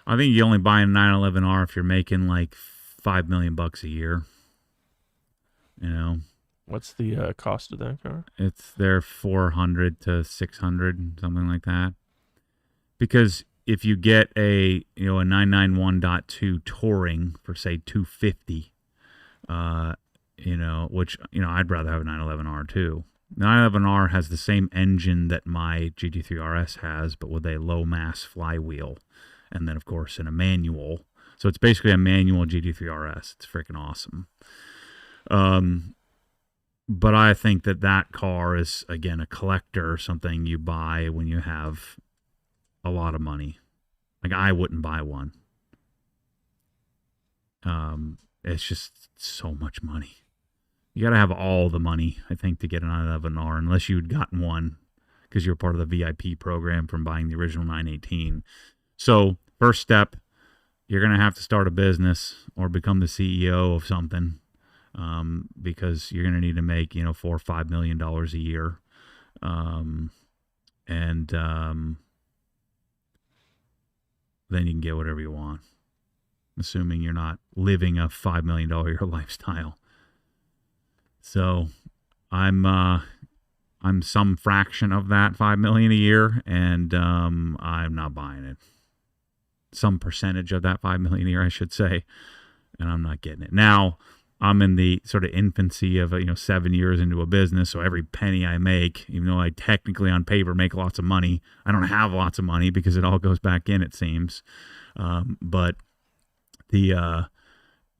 Speaker 2: I think you only buy a 911R if you're making like $5 million a year.
Speaker 1: What's the cost of that car?
Speaker 2: It's there $400 to $600, something like that. Because if you get a 991.2 touring for say $250, which I'd rather have a 911R too. The 911R has the same engine that my GT3 RS has, but with a low mass flywheel, and then of course in a manual. So it's basically a manual GT3 RS. It's freaking awesome. But I think that car is, again, a collector, something you buy when you have a lot of money. Like, I wouldn't buy one. It's just so much money. You got to have all the money, I think, to get an 911R, unless you'd gotten one because you're part of the VIP program from buying the original 918. So, first step, you're going to have to start a business or become the CEO of something. Because you're going to need to make, $4 or $5 million a year. Then you can get whatever you want, assuming you're not living a $5 million a year lifestyle. So I'm some fraction of that $5 million a year, and I'm not buying it. Some percentage of that $5 million a year, I should say, and I'm not getting it. Now, I'm in the sort of infancy of 7 years into a business, so every penny I make, even though I technically on paper make lots of money, I don't have lots of money because it all goes back in, it seems. But the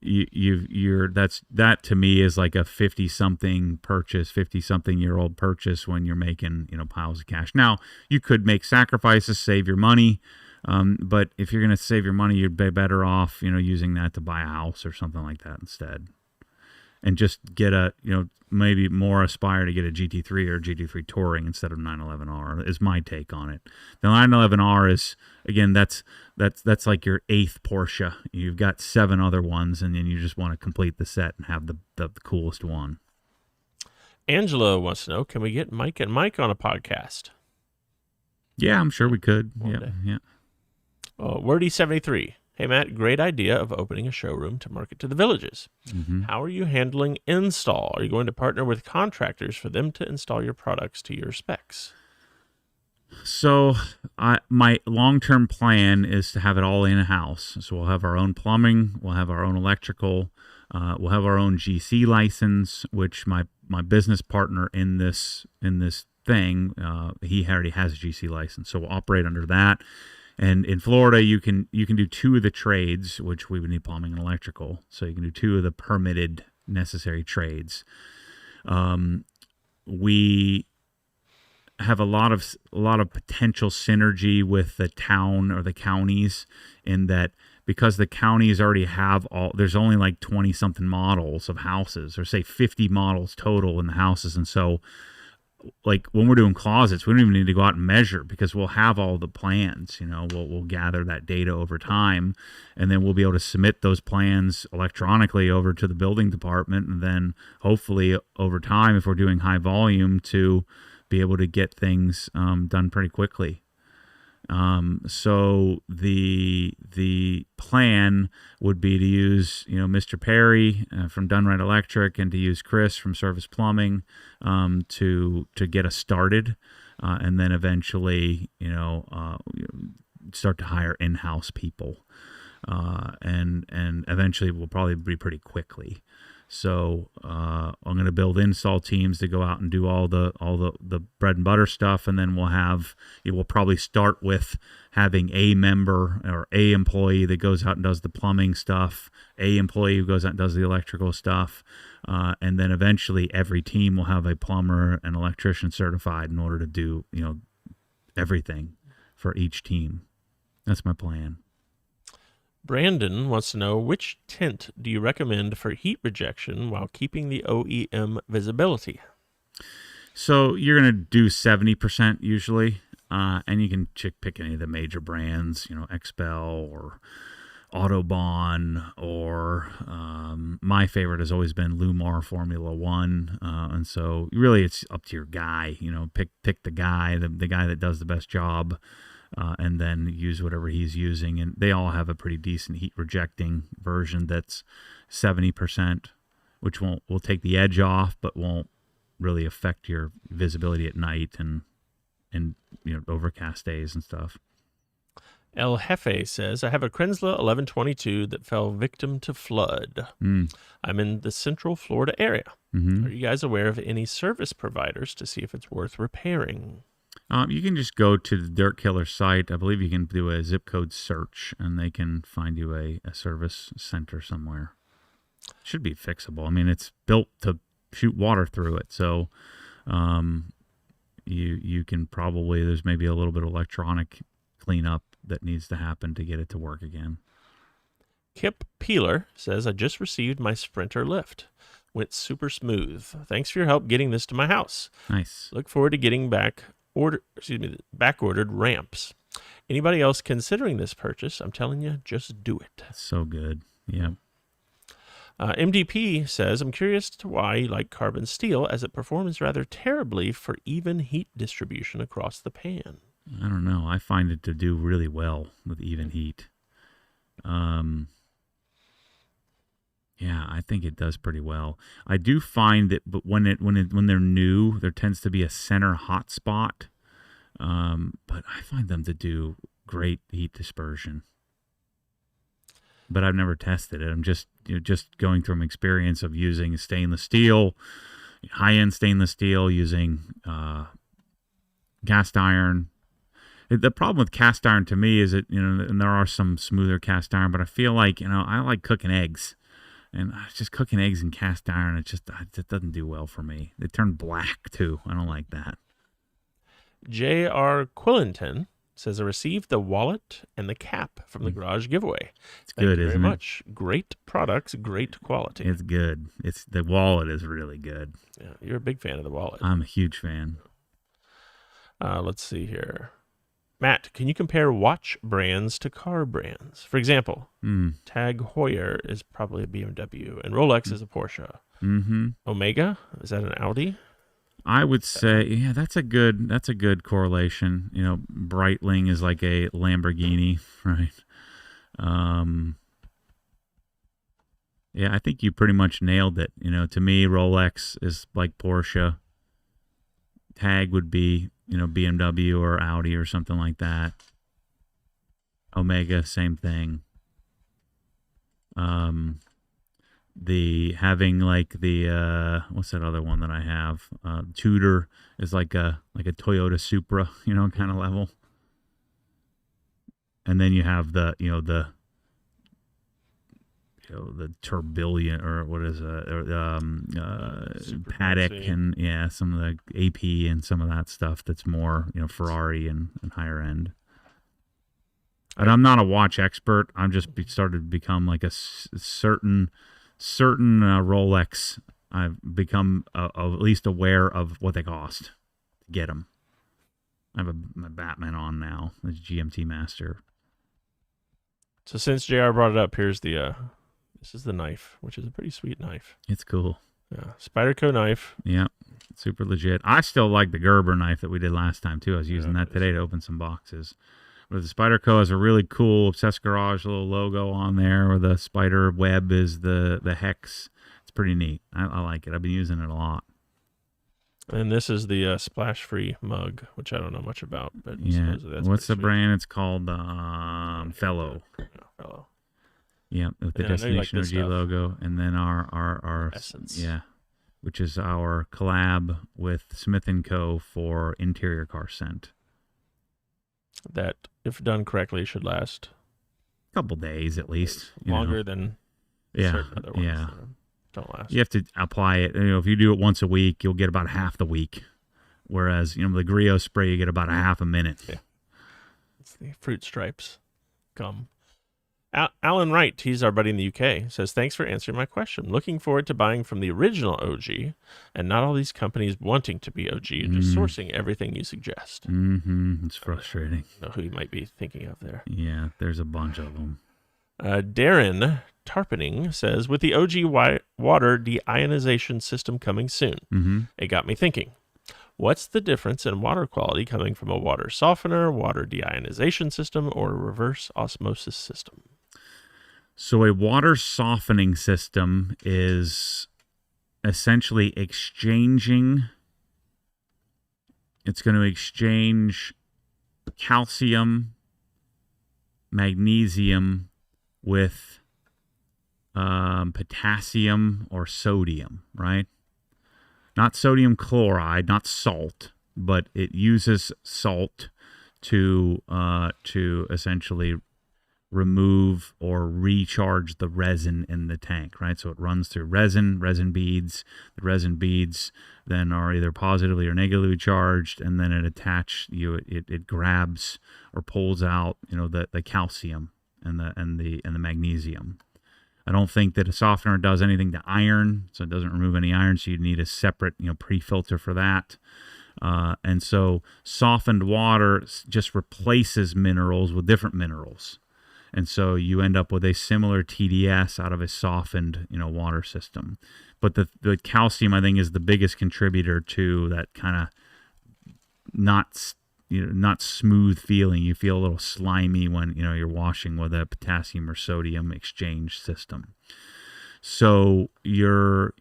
Speaker 2: that to me is like a 50-something-year-old purchase when you're making piles of cash. Now you could make sacrifices, save your money. But if you're going to save your money, you'd be better off, using that to buy a house or something like that instead. And just get maybe more aspire to get a GT3 or GT3 Touring instead of 911R is my take on it. The 911R is, again, that's like your 8th Porsche. You've got 7 other ones, and then you just want to complete the set and have the coolest one.
Speaker 1: Angela wants to know, can we get Mike and Mike on a podcast?
Speaker 2: Yeah, I'm sure we could. Yeah.
Speaker 1: Wordy73. Hey, Matt, great idea of opening a showroom to market to the villages.
Speaker 2: Mm-hmm.
Speaker 1: How are you handling install? Are you going to partner with contractors for them to install your products to your specs?
Speaker 2: So my long-term plan is to have it all in-house. So we'll have our own plumbing, we'll have our own electrical, we'll have our own GC license, which my business partner in this thing, he already has a GC license, so we'll operate under that. And in Florida, you can do 2 of the trades, which we would need plumbing and electrical. So you can do 2 of the permitted necessary trades. We have a lot of potential synergy with the town or the counties, in that because the counties already have there's only like 20 something models of houses, or say 50 models total in the houses, and so, like, when we're doing closets, we don't even need to go out and measure, because we'll have all the plans. We'll gather that data over time, and then we'll be able to submit those plans electronically over to the building department, and then hopefully over time, if we're doing high volume, to be able to get things done pretty quickly. So the plan would be to use Mr. Perry from Done Right Electric and to use Chris from Service Plumbing to get us started, and then eventually start to hire in-house people, and eventually we'll probably be pretty quickly. So I'm going to build install teams to go out and do all the bread and butter stuff, and then we'll probably start with having a member or a employee that goes out and does the plumbing stuff, a employee who goes out and does the electrical stuff, and then eventually every team will have a plumber and electrician certified in order to do everything for each team. That's my plan.
Speaker 1: Brandon wants to know, which tint do you recommend for heat rejection while keeping the OEM visibility?
Speaker 2: So you're going to do 70% usually, and you can pick any of the major brands, Expel or Autobahn, or my favorite has always been Lumar Formula One, and so really it's up to your guy. Pick the guy, the guy that does the best job. And then use whatever he's using. And they all have a pretty decent heat rejecting version that's 70%, which will take the edge off, but won't really affect your visibility at night and overcast days and stuff.
Speaker 1: El Jefe says, I have a Kranzle 1122 that fell victim to flood. I'm in the Central Florida area. Are you guys aware of any service providers to see if it's worth repairing?
Speaker 2: You can just go to the Dirt Killer site. I believe you can do a zip code search, and they can find you a service center somewhere. Should be fixable. I mean, it's built to shoot water through it, so you can probably, there's maybe a little bit of electronic cleanup that needs to happen to get it to work again.
Speaker 1: Kip Peeler says, I just received my Sprinter lift. Went super smooth. Thanks for your help getting this to my house.
Speaker 2: Nice.
Speaker 1: Look forward to getting back ordered ramps. Anybody else considering this purchase? I'm telling you, just do it.
Speaker 2: So good. Yeah.
Speaker 1: MDP says, I'm curious to why you like carbon steel, as it performs rather terribly for even heat distribution across the pan.
Speaker 2: I don't know. I find it to do really well with even heat. Yeah, I think it does pretty well. I do find that, but when they're new, there tends to be a center hot spot. But I find them to do great heat dispersion. But I've never tested it. I'm just going from experience of using stainless steel, high-end stainless steel, using cast iron. The problem with cast iron to me is that and there are some smoother cast iron, but I feel like I like cooking eggs. And just cooking eggs in cast iron, it doesn't do well for me. They turn black, too. I don't like that.
Speaker 1: J.R. Quillenton says, I received the wallet and the cap from the garage giveaway.
Speaker 2: It's good, isn't it?
Speaker 1: Thank you very much. Great products, great quality.
Speaker 2: It's good. The wallet is really good.
Speaker 1: Yeah, you're a big fan of the wallet.
Speaker 2: I'm a huge fan.
Speaker 1: Let's see here. Matt, can you compare watch brands to car brands? For example, Tag Heuer is probably a BMW, and Rolex is a Porsche. Omega, is that an Audi?
Speaker 2: I would say, yeah, that's a good correlation. Breitling is like a Lamborghini, right? Yeah, I think you pretty much nailed it. To me, Rolex is like Porsche. Tag would be, BMW or Audi or something like that. Omega, same thing. What's that other one that I have? Tudor is like a Toyota Supra, kind of level. And then you have the Tourbillon, or what is Paddock, and some of the AP and some of that stuff that's more Ferrari and higher end. And I'm not a watch expert. I'm just started to become like a certain Rolex. I've become at least aware of what they cost to get them. I have my Batman on now, the GMT Master.
Speaker 1: So since JR brought it up, here's this is the knife, which is a pretty sweet knife.
Speaker 2: It's cool.
Speaker 1: Yeah, Spyderco knife.
Speaker 2: Yeah, super legit. I still like the Gerber knife that we did last time too. I was using that today to open some boxes. But the Spyderco has a really cool Obsessed Garage little logo on there, where the spider web is the hex. It's pretty neat. I like it. I've been using it a lot.
Speaker 1: And this is the splash-free mug, which I don't know much about, but
Speaker 2: Yeah.
Speaker 1: that's
Speaker 2: What's the
Speaker 1: pretty sweet.
Speaker 2: brand? It's called Fellow.
Speaker 1: Fellow.
Speaker 2: Yeah, with the
Speaker 1: And I know you like
Speaker 2: Destination
Speaker 1: this
Speaker 2: OG
Speaker 1: stuff.
Speaker 2: logo, and then our
Speaker 1: Essence.
Speaker 2: Yeah, which is our collab with Smith & Co. for interior car scent.
Speaker 1: That, if done correctly, should last
Speaker 2: Couple days at least.
Speaker 1: longer than certain other ones that don't last.
Speaker 2: You have to apply it. If you do it once a week, you'll get about half the week. Whereas, the Griot spray, you get about a half a minute.
Speaker 1: Yeah. It's the fruit stripes gum. Alan Wright, he's our buddy in the UK, says, thanks for answering my question. Looking forward to buying from the original OG and not all these companies wanting to be OG and just sourcing everything you suggest.
Speaker 2: Mm-hmm. It's frustrating.
Speaker 1: I don't know who you might be thinking of there.
Speaker 2: Yeah, there's a bunch of them.
Speaker 1: Darren Tarpening says, with the OG water deionization system coming soon, it got me thinking. What's the difference in water quality coming from a water softener, water deionization system, or a reverse osmosis system?
Speaker 2: So a water softening system is essentially exchanging. It's going to exchange calcium, magnesium with potassium or sodium, right? Not sodium chloride, not salt, but it uses salt to essentially remove or recharge the resin in the tank, right? So it runs through resin beads. The resin beads then are either positively or negatively charged, and then it grabs or pulls out, the calcium and the magnesium. I don't think that a softener does anything to iron, so it doesn't remove any iron, so you need a separate, pre-filter for that. And so softened water just replaces minerals with different minerals. And so you end up with a similar TDS out of a softened, water system. But the calcium, I think, is the biggest contributor to that kind of not smooth feeling. You feel a little slimy when, you're washing with a potassium or sodium exchange system. So you're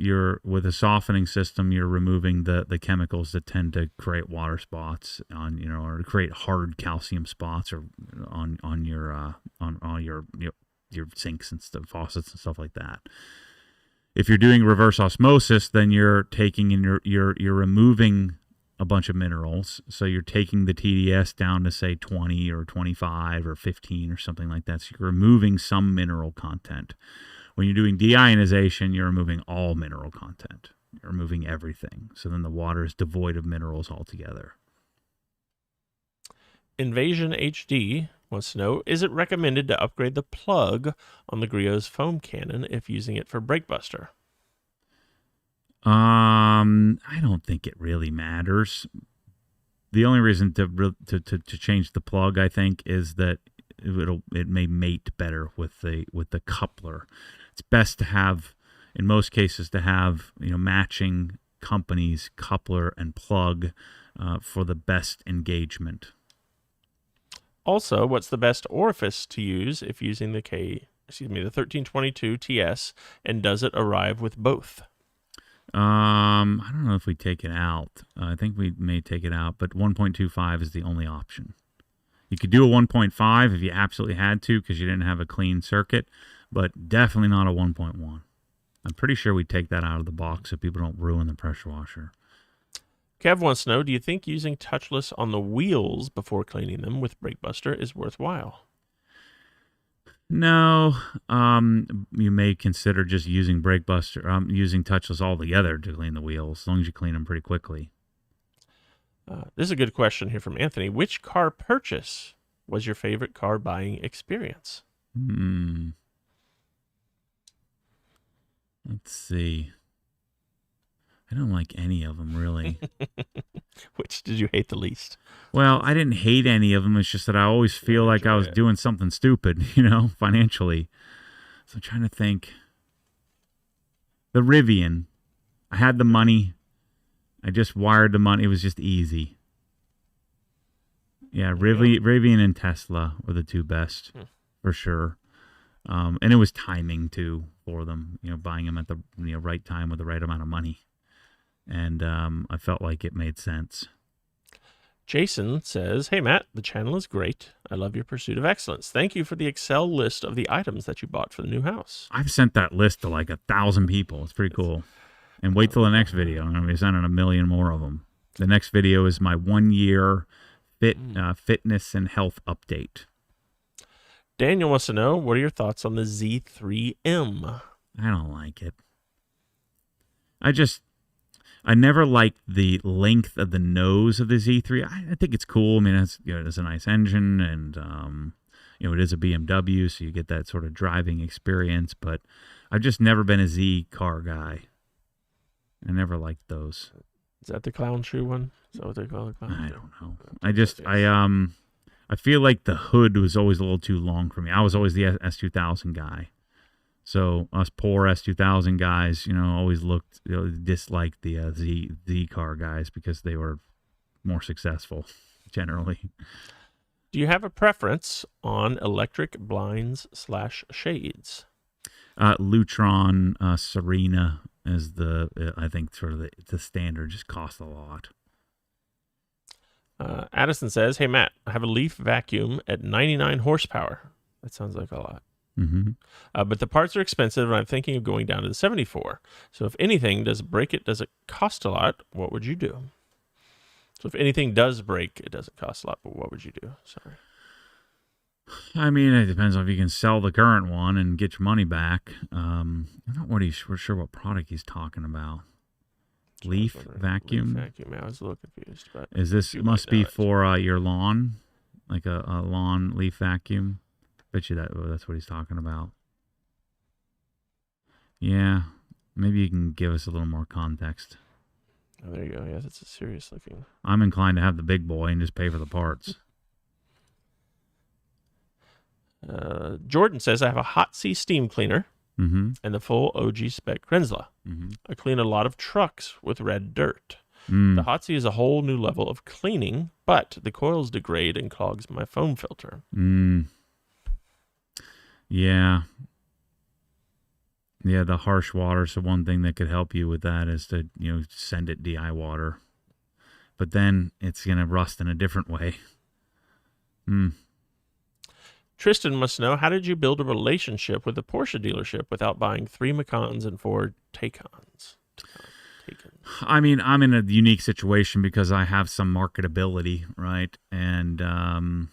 Speaker 2: with a softening system, you're removing the chemicals that tend to create water spots on, or create hard calcium spots or on your sinks and stuff, faucets and stuff like that. If you're doing reverse osmosis, then you're taking and you're removing a bunch of minerals. So you're taking the TDS down to say 20 or 25 or 15 or something like that. So you're removing some mineral content. When you're doing deionization, you're removing all mineral content. You're removing everything. So then the water is devoid of minerals altogether. Invasion
Speaker 1: HD wants to know, is it recommended to upgrade the plug on the Griot's foam cannon if using it for brake buster?
Speaker 2: I don't think it really matters. The only reason to change the plug, I think, is that it may mate better with the coupler. It's best to have, in most cases, matching companies coupler and plug for the best engagement.
Speaker 1: Also, what's the best orifice to use if using the 1322 TS, and does it arrive with both?
Speaker 2: I don't know if we take it out. I think we may take it out, but 1.25 is the only option. You could do a 1.5 if you absolutely had to because you didn't have a clean circuit, but definitely not a 1.1. I'm pretty sure we take that out of the box so people don't ruin the pressure washer.
Speaker 1: Kev wants to know, do you think using Touchless on the wheels before cleaning them with Brake Buster is worthwhile?
Speaker 2: No, you may consider just using Brake Buster, using Touchless altogether to clean the wheels, as long as you clean them pretty quickly.
Speaker 1: This is a good question here from Anthony. Which car purchase was your favorite car buying experience?
Speaker 2: Let's see. I don't like any of them, really.
Speaker 1: Which did you hate the least?
Speaker 2: Well, I didn't hate any of them. It's just that I always feel like I was doing something stupid, financially. So I'm trying to think. The Rivian. I had the money. I just wired the money. It was just easy. Yeah, Rivian and Tesla were the two best for sure. And it was timing too for them, buying them at the right time with the right amount of money. And I felt like it made sense.
Speaker 1: Jason says, "Hey Matt, the channel is great. I love your pursuit of excellence. Thank you for the Excel list of the items that you bought for the new house."
Speaker 2: I've sent that list to like 1,000 people. It's pretty cool. And wait till the next video. I'm going to be sending 1 million more of them. The next video is my 1-year fitness and health update.
Speaker 1: Daniel wants to know, what are your thoughts on the Z3M?
Speaker 2: I don't like it. I never liked the length of the nose of the Z3. I think it's cool. I mean, it's a nice engine, and it is a BMW, so you get that sort of driving experience. But I've just never been a Z car guy. I never liked those.
Speaker 1: Is that the clown shoe one? Is that what they call it?
Speaker 2: I don't know. I feel like the hood was always a little too long for me. I was always the S2000 guy. So us poor S2000 guys, always disliked the Z car guys because they were more successful generally.
Speaker 1: Do you have a preference on electric blinds / shades?
Speaker 2: Lutron, Serena is I think sort of the standard, just costs a lot.
Speaker 1: Addison says, "Hey Matt, I have a Leaf vacuum at 99 horsepower. That sounds like a lot.
Speaker 2: Mm-hmm.
Speaker 1: But the parts are expensive, and I'm thinking of going down to the 74. So if anything does break it, does it cost a lot? What would you do?" So if anything does break, it doesn't cost a lot, but what would you do? Sorry.
Speaker 2: I mean, it depends on if you can sell the current one and get your money back. I'm not sure what product he's talking about. Leaf vacuum?
Speaker 1: Leaf vacuum. Yeah, I was a little confused. But
Speaker 2: is this must be for your lawn? Like a lawn leaf vacuum? Bet you that's what he's talking about. Yeah. Maybe you can give us a little more context.
Speaker 1: Oh, there you go. Yeah, that's a serious looking.
Speaker 2: I'm inclined to have the big boy and just pay for the parts.
Speaker 1: Jordan says, "I have a hot sea steam cleaner and the full OG spec Kranzle. I clean a lot of trucks with red dirt. The hot sea is a whole new level of cleaning, but the coils degrade and clogs my foam filter."
Speaker 2: Yeah. Yeah, the harsh water. So one thing that could help you with that is to, send it DI water. But then it's going to rust in a different way.
Speaker 1: Tristan must know, how did you build a relationship with the Porsche dealership without buying 3 Macans and 4 Taycans?
Speaker 2: I mean, I'm in a unique situation because I have some marketability, right? And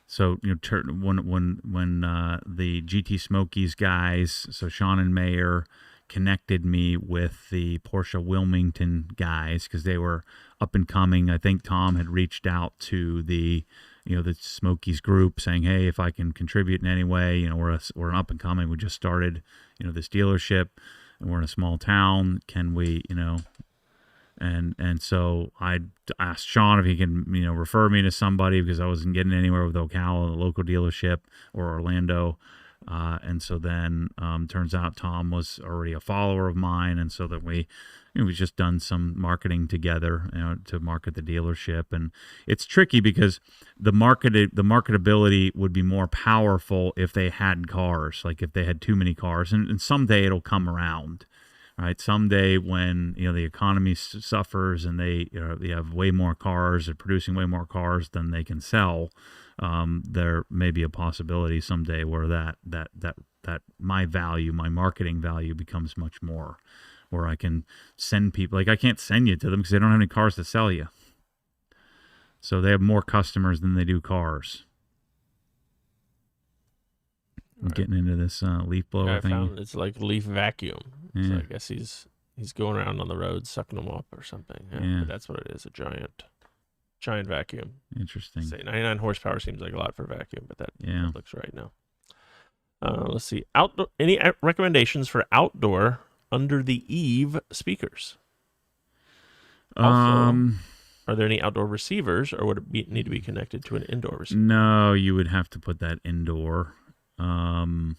Speaker 2: so when the GT Smokies guys, so Sean and Mayer, connected me with the Porsche Wilmington guys because they were up and coming. I think Tom had reached out to the Smokies group saying, "Hey, if I can contribute in any way, we're an up and coming. We just started, this dealership, and we're in a small town. Can we, And so I asked Sean if he can, refer me to somebody because I wasn't getting anywhere with Ocala, the local dealership, or Orlando. And so then turns out Tom was already a follower of mine, and so that we just done some marketing together, to market the dealership. And it's tricky because the marketability would be more powerful if they had cars, like if they had too many cars, and someday it'll come around. Right, someday when the economy suffers and they have way more cars, they're producing way more cars than they can sell. There may be a possibility someday where that my marketing value becomes much more, where I can send people. Like I can't send you to them because they don't have any cars to sell you. So they have more customers than they do cars. I'm getting into this leaf blower thing.
Speaker 1: It's like leaf vacuum.
Speaker 2: Yeah.
Speaker 1: So I guess he's going around on the road sucking them up or something. Yeah. But that's what it is, a giant vacuum.
Speaker 2: Interesting.
Speaker 1: Say 99 horsepower seems like a lot for a vacuum, but that looks right now. Let's see. Any recommendations for outdoor under the eave speakers? Also, are there any outdoor receivers, or would it need to be connected to an indoor receiver?
Speaker 2: No, you would have to put that indoor. I'm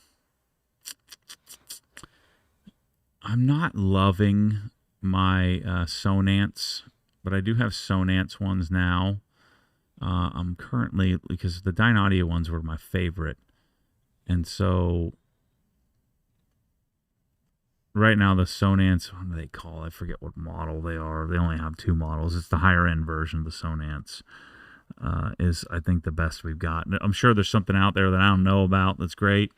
Speaker 2: not loving my Sonance, but I do have Sonance ones now. I'm currently, because the Dynaudio ones were my favorite, and so right now the Sonance, what do they call it? I forget what model they are. They only have 2 models. It's the higher end version of the Sonance. Is, I think, the best we've got. I'm sure there's something out there that I don't know about that's great.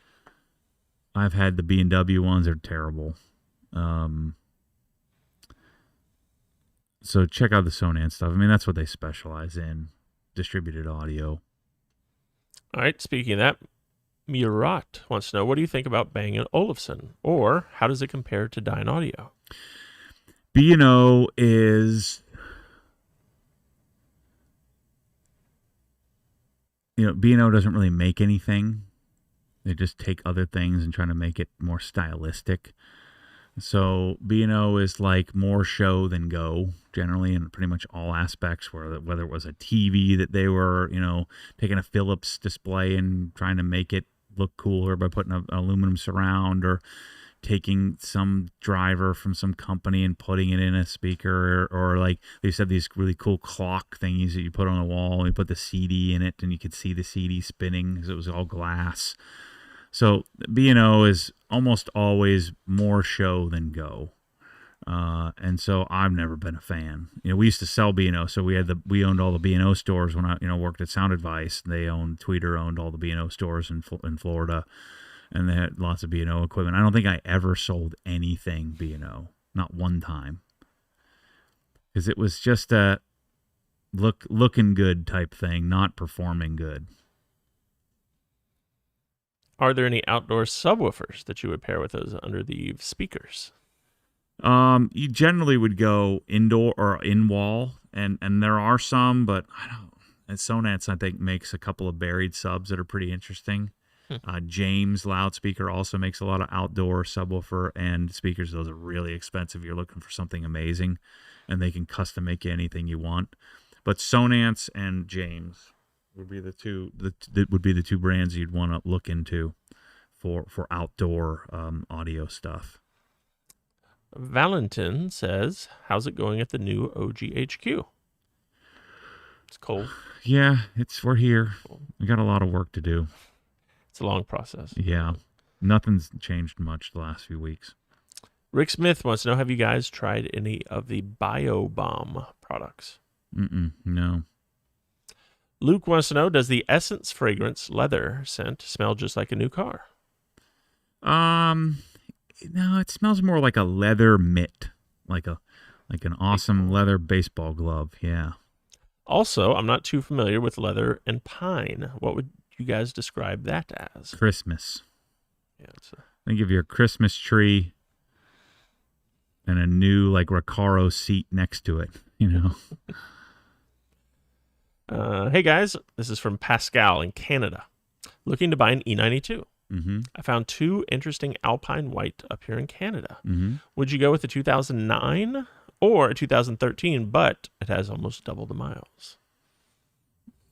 Speaker 2: I've had the BMW ones. They're terrible. So check out the Sonance stuff. I mean, that's what they specialize in, distributed audio.
Speaker 1: All right, speaking of that, Murat wants to know, what do you think about Bang & Olufsen? Or how does it compare to Dynaudio?
Speaker 2: B&O is... B&O doesn't really make anything. They just take other things and try to make it more stylistic. So B&O is like more show than go, generally, in pretty much all aspects, whether it was a TV that they were, taking a Philips display and trying to make it look cooler by putting an aluminum surround, or taking some driver from some company and putting it in a speaker, or like they said, these really cool clock thingies that you put on the wall and you put the CD in it and you could see the CD spinning because it was all glass. So B&O is almost always more show than go. And so I've never been a fan. We used to sell B&O, so we owned all the B&O stores when I worked at Sound Advice. Tweeter owned all the B&O stores in Florida, and they had lots of B&O equipment. I don't think I ever sold anything B&O, not one time, because it was just a looking good type thing, not performing good.
Speaker 1: Are there any outdoor subwoofers that you would pair with those under the eave speakers?
Speaker 2: You generally would go indoor or in wall, and there are some, but I don't. And Sonance, I think, makes a couple of buried subs that are pretty interesting. James loudspeaker also makes a lot of outdoor subwoofer and speakers. Those are really expensive. You're looking for something amazing, and they can custom make you anything you want. But Sonance and James would be the two brands you'd want to look into for outdoor audio stuff.
Speaker 1: Valentin says, how's it going at the new OGHQ? It's cold.
Speaker 2: Yeah, we're here. We got a lot of work to do.
Speaker 1: It's a long process.
Speaker 2: Yeah. Nothing's changed much the last few weeks.
Speaker 1: Rick Smith wants to know, have you guys tried any of the BioBomb products?
Speaker 2: No.
Speaker 1: Luke wants to know, does the Essence fragrance leather scent smell just like a new car?
Speaker 2: No, it smells more like a leather mitt, like an awesome leather baseball glove. Yeah.
Speaker 1: Also, I'm not too familiar with leather and pine. What would you guys describe that as?
Speaker 2: Christmas.
Speaker 1: Yeah,
Speaker 2: think of your Christmas tree and a new Recaro seat next to it.
Speaker 1: Hey guys, this is from Pascal in Canada. Looking to buy an E92.
Speaker 2: Mm-hmm.
Speaker 1: I found 2 interesting Alpine White up here in Canada.
Speaker 2: Mm-hmm.
Speaker 1: Would you go with the 2009 or a 2013, but it has almost double the miles?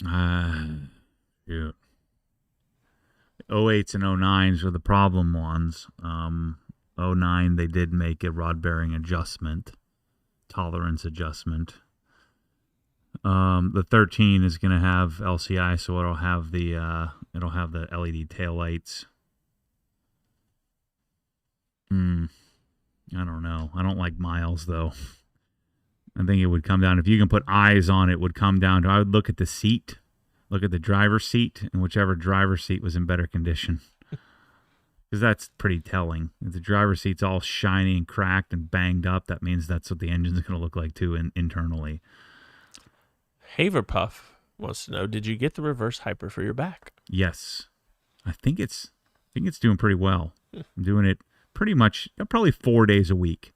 Speaker 2: Yeah. 08s and 09s were the problem ones. 09, they did make a rod bearing adjustment, tolerance adjustment. The 13 is going to have LCI, so it'll have the LED taillights. I don't know. I don't like miles though. I think it would come down, if you can put eyes on it, would come down to, I would look at the seat, look at the driver's seat, and whichever driver's seat was in better condition. Because that's pretty telling. If the driver's seat's all shiny and cracked and banged up, that means that's what the engine's going to look like too internally.
Speaker 1: Haverpuff wants to know, did you get the reverse hyper for your back?
Speaker 2: Yes. I think it's doing pretty well. I'm doing it pretty much, probably 4 days a week.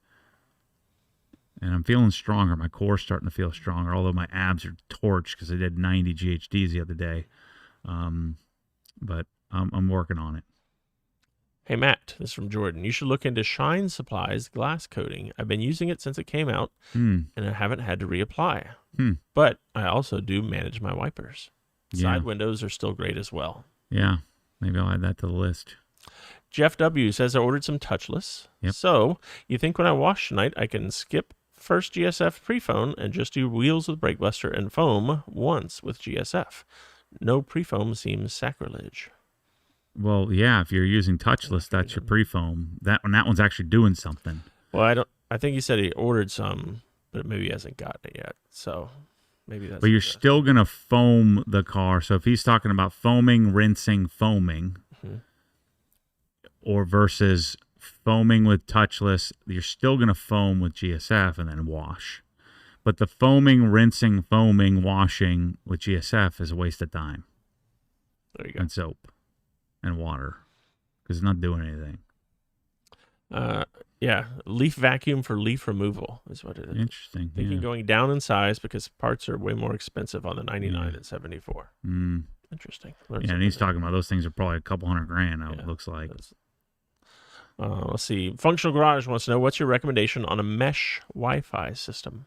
Speaker 2: And I'm feeling stronger. My core's starting to feel stronger, although my abs are torched because I did 90 GHDs the other day. But I'm working on it.
Speaker 1: Hey, Matt, this is from Jordan. You should look into Shine Supply's glass coating. I've been using it since it came out, and I haven't had to reapply. But I also do manage my wipers. Side windows are still great as well.
Speaker 2: Yeah, maybe I'll add that to the list.
Speaker 1: Jeff W. says I ordered some Touchless.
Speaker 2: Yep.
Speaker 1: So you think when I wash tonight I can skip first GSF pre-foam and just do wheels with brake buster and foam once with GSF. No pre-foam seems sacrilege.
Speaker 2: Well, yeah, if you're using touchless, that's your pre-foam. That one's actually doing something.
Speaker 1: Well, I think he said he ordered some, but maybe he hasn't gotten it yet. So maybe that's.
Speaker 2: But you're still gonna foam the car. So if he's talking about foaming, rinsing, foaming, or versus foaming with touchless, you're still gonna foam with GSF and then wash. But the foaming, rinsing, foaming, washing with GSF is a waste of time.
Speaker 1: There you go.
Speaker 2: And soap and water because it's not doing anything.
Speaker 1: Yeah, leaf vacuum for leaf removal is what it is.
Speaker 2: Interesting.
Speaker 1: Thinking going down in size because parts are way more expensive on the 99 and 74. Interesting.
Speaker 2: Yeah, and he's talking about those things are probably a couple $100,000. It looks like.
Speaker 1: Let's see. Functional Garage wants to know, what's your recommendation on a mesh Wi-Fi system?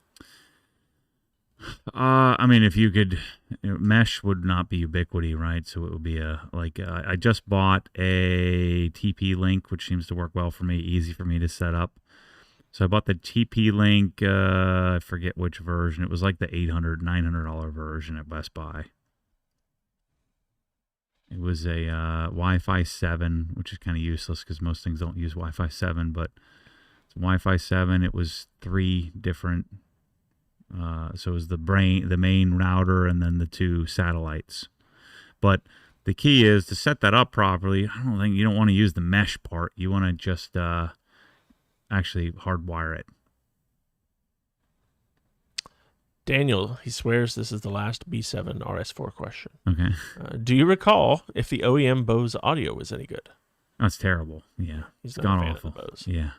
Speaker 2: I mean, if you could, mesh would not be ubiquity, right? So it would be I just bought a TP-Link, which seems to work well for me, easy for me to set up. So I bought the TP-Link, I forget which version. It was like the $800, $900 version at Best Buy. It was a Wi-Fi 7, which is kind of useless because most things don't use Wi-Fi 7, but it's Wi-Fi 7. It was 3 different. So it was the main router and then the 2 satellites. But the key is to set that up properly. I don't think you don't want to use the mesh part. You want to just actually hardwire it.
Speaker 1: Daniel, he swears this is the last B7 RS4 question.
Speaker 2: Okay.
Speaker 1: Do you recall if the OEM Bose audio was any good?
Speaker 2: That's terrible. Yeah.
Speaker 1: He's
Speaker 2: it's
Speaker 1: not
Speaker 2: gone
Speaker 1: a fan
Speaker 2: awful.
Speaker 1: of the Bose.
Speaker 2: Yeah.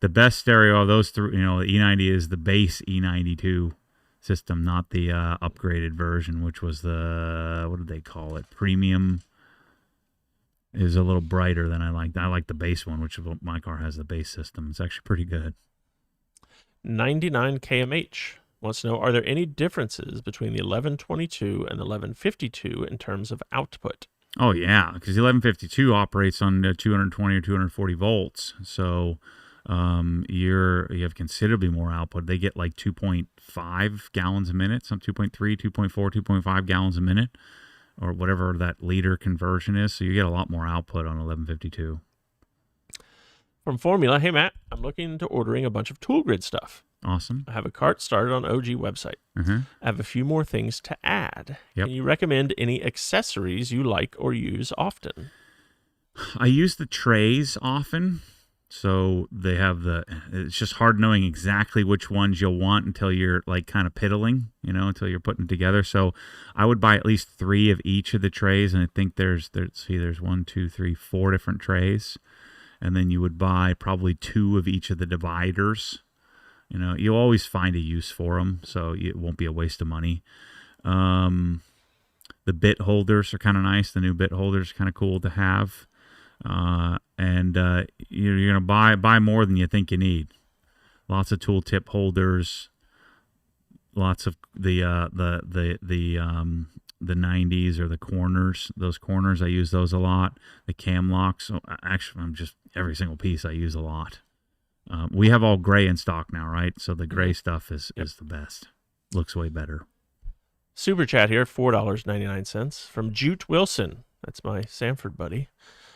Speaker 2: The best stereo of those three, the E90 is the base E92 system, not the upgraded version, which was the, what did they call it? Premium. Is a little brighter than I like. I like the base one, which is what my car has, the base system. It's actually pretty good.
Speaker 1: 99 KMH wants to know, are there any differences between the 1122 and the 1152 in terms of output?
Speaker 2: Oh, yeah, because the 1152 operates on 220 or 240 volts. So you have considerably more output. They get like 2.5 gallons a minute, some 2.3, 2.4, 2.5 gallons a minute, or whatever that liter conversion is. So you get a lot more output on 1152.
Speaker 1: From Formula, hey Matt, I'm looking into ordering a bunch of tool grid stuff.
Speaker 2: Awesome.
Speaker 1: I have a cart started on OG website. I have a few more things to add.
Speaker 2: Yep.
Speaker 1: Can you recommend any accessories you like or use often?
Speaker 2: I use the trays often. So they have it's just hard knowing exactly which ones you'll want until you're like kind of piddling, until you're putting together. So I would buy at least 3 of each of the trays. And I think there's 1, 2, 3, 4 different trays. And then you would buy probably 2 of each of the dividers. You'll always find a use for them. So it won't be a waste of money. The bit holders are kind of nice. The new bit holders are kind of cool to have. And you're going to buy more than you think you need. Lots of tool tip holders, lots of the 90s or the corners. Those corners, I use those a lot. The cam locks. So actually, every single piece I use a lot. We have all gray in stock now, right? So the gray stuff is the best. Looks way better.
Speaker 1: Super chat here, $4.99 from Jute Wilson. That's my Sanford buddy.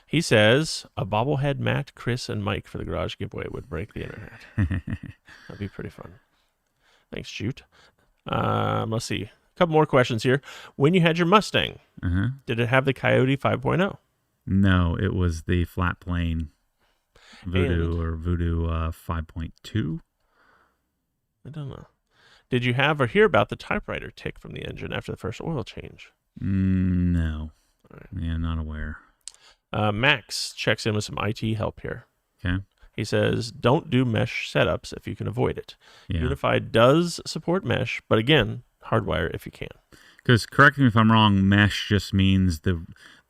Speaker 1: He says, a bobblehead Matt, Chris, and Mike for the garage giveaway would break the internet. That'd be pretty fun. Thanks, Jute. Let's see. A couple more questions here. When you had your Mustang, did it have the Coyote 5.0?
Speaker 2: No, it was the flat plane Voodoo 5.2.
Speaker 1: I don't know. Did you have or hear about the typewriter tick from the engine after the first oil change?
Speaker 2: No.
Speaker 1: All right.
Speaker 2: Yeah, not aware.
Speaker 1: Max checks in with some IT help here.
Speaker 2: Okay.
Speaker 1: He says, don't do mesh setups if you can avoid it.
Speaker 2: Yeah.
Speaker 1: Unified does support mesh, but again, hardwire if you can.
Speaker 2: Because, correct me if I'm wrong, mesh just means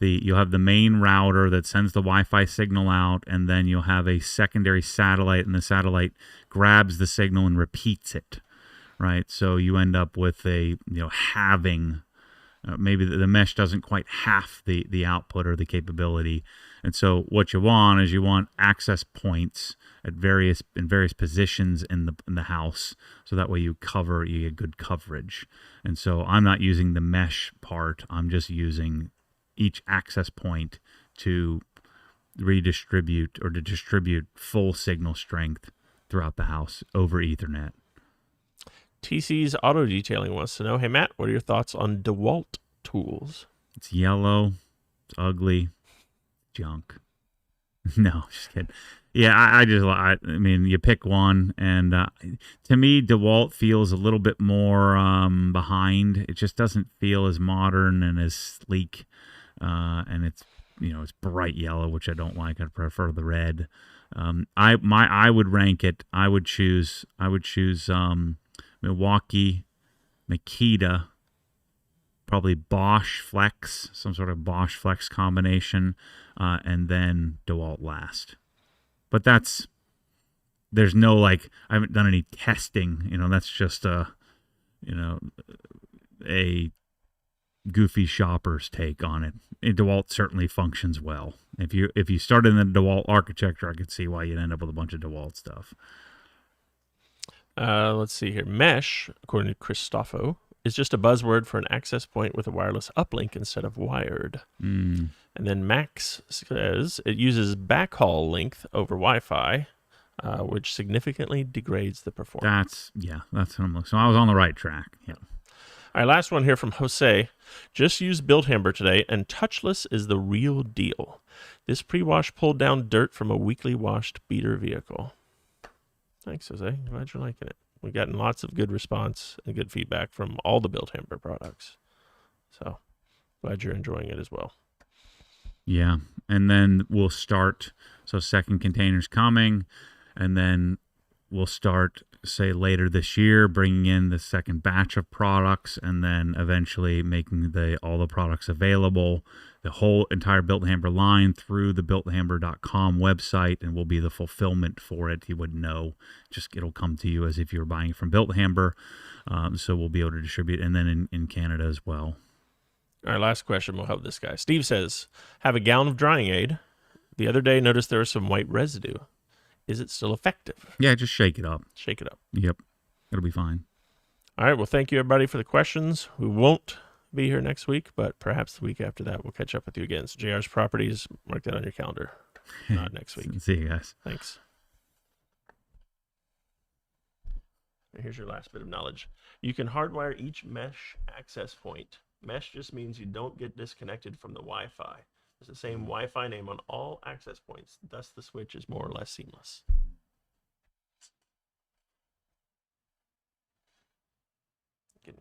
Speaker 2: you'll have the main router that sends the Wi-Fi signal out, and then you'll have a secondary satellite, and the satellite grabs the signal and repeats it, right? So you end up with having... maybe the mesh doesn't quite half the output or the capability. And so what you want is access points in various positions in the house, so that way you get good coverage. And so I'm not using the mesh part. I'm just using each access point to redistribute or to distribute full signal strength throughout the house over Ethernet.
Speaker 1: TC's Auto Detailing wants to know, hey Matt, what are your thoughts on DeWalt tools?
Speaker 2: It's yellow, it's ugly, junk. No, just kidding. Yeah, I mean, you pick one, and to me, DeWalt feels a little bit more behind. It just doesn't feel as modern and as sleek, and it's it's bright yellow, which I don't like. I prefer the red. I would rank it. I would choose Milwaukee, Makita, probably Bosch Flex, some sort of Bosch Flex combination, and then DeWalt last. But there's no I haven't done any testing. That's just a goofy shopper's take on it. DeWalt certainly functions well. If you start in the DeWalt architecture, I could see why you'd end up with a bunch of DeWalt stuff.
Speaker 1: Let's see here. Mesh, according to Christofo, is just a buzzword for an access point with a wireless uplink instead of wired. And then Max says it uses backhaul length over Wi-Fi, which significantly degrades the performance.
Speaker 2: That's what I'm looking. So I was on the right track. Yeah.
Speaker 1: All right, last one here from Jose. Just used Built-Hamber today, and Touchless is the real deal. This pre-wash pulled down dirt from a weekly washed beater vehicle. Thanks, Jose. Glad you're liking it. We've gotten lots of good response and good feedback from all the Built-Hamber products. So glad you're enjoying it as well.
Speaker 2: Yeah, and then we'll start. So second container's coming, and then we'll start, say, later this year, bringing in the second batch of products, and then eventually making all the products available, the whole entire Built-Hamber line through the builthamber.com website, and will be the fulfillment for it. You wouldn't know. It'll come to you as if you were buying it from Built-Hamber. So we'll be able to distribute, and then in Canada as well.
Speaker 1: All right, last question. We'll have this guy. Steve says, have a gallon of drying aid. The other day, noticed there was some white residue. Is it still effective?
Speaker 2: Yeah, just shake it up.
Speaker 1: Shake it up.
Speaker 2: Yep. It'll be fine.
Speaker 1: All right. Well, thank you, everybody, for the questions. We won't be here next week, but perhaps the week after that, we'll catch up with you again. So JR's Properties, mark that on your calendar. Not next week.
Speaker 2: See you guys.
Speaker 1: Thanks. Here's your last bit of knowledge. You can hardwire each mesh access point. Mesh just means you don't get disconnected from the Wi-Fi. It's the same Wi-Fi name on all access points. Thus, the switch is more or less seamless. Getting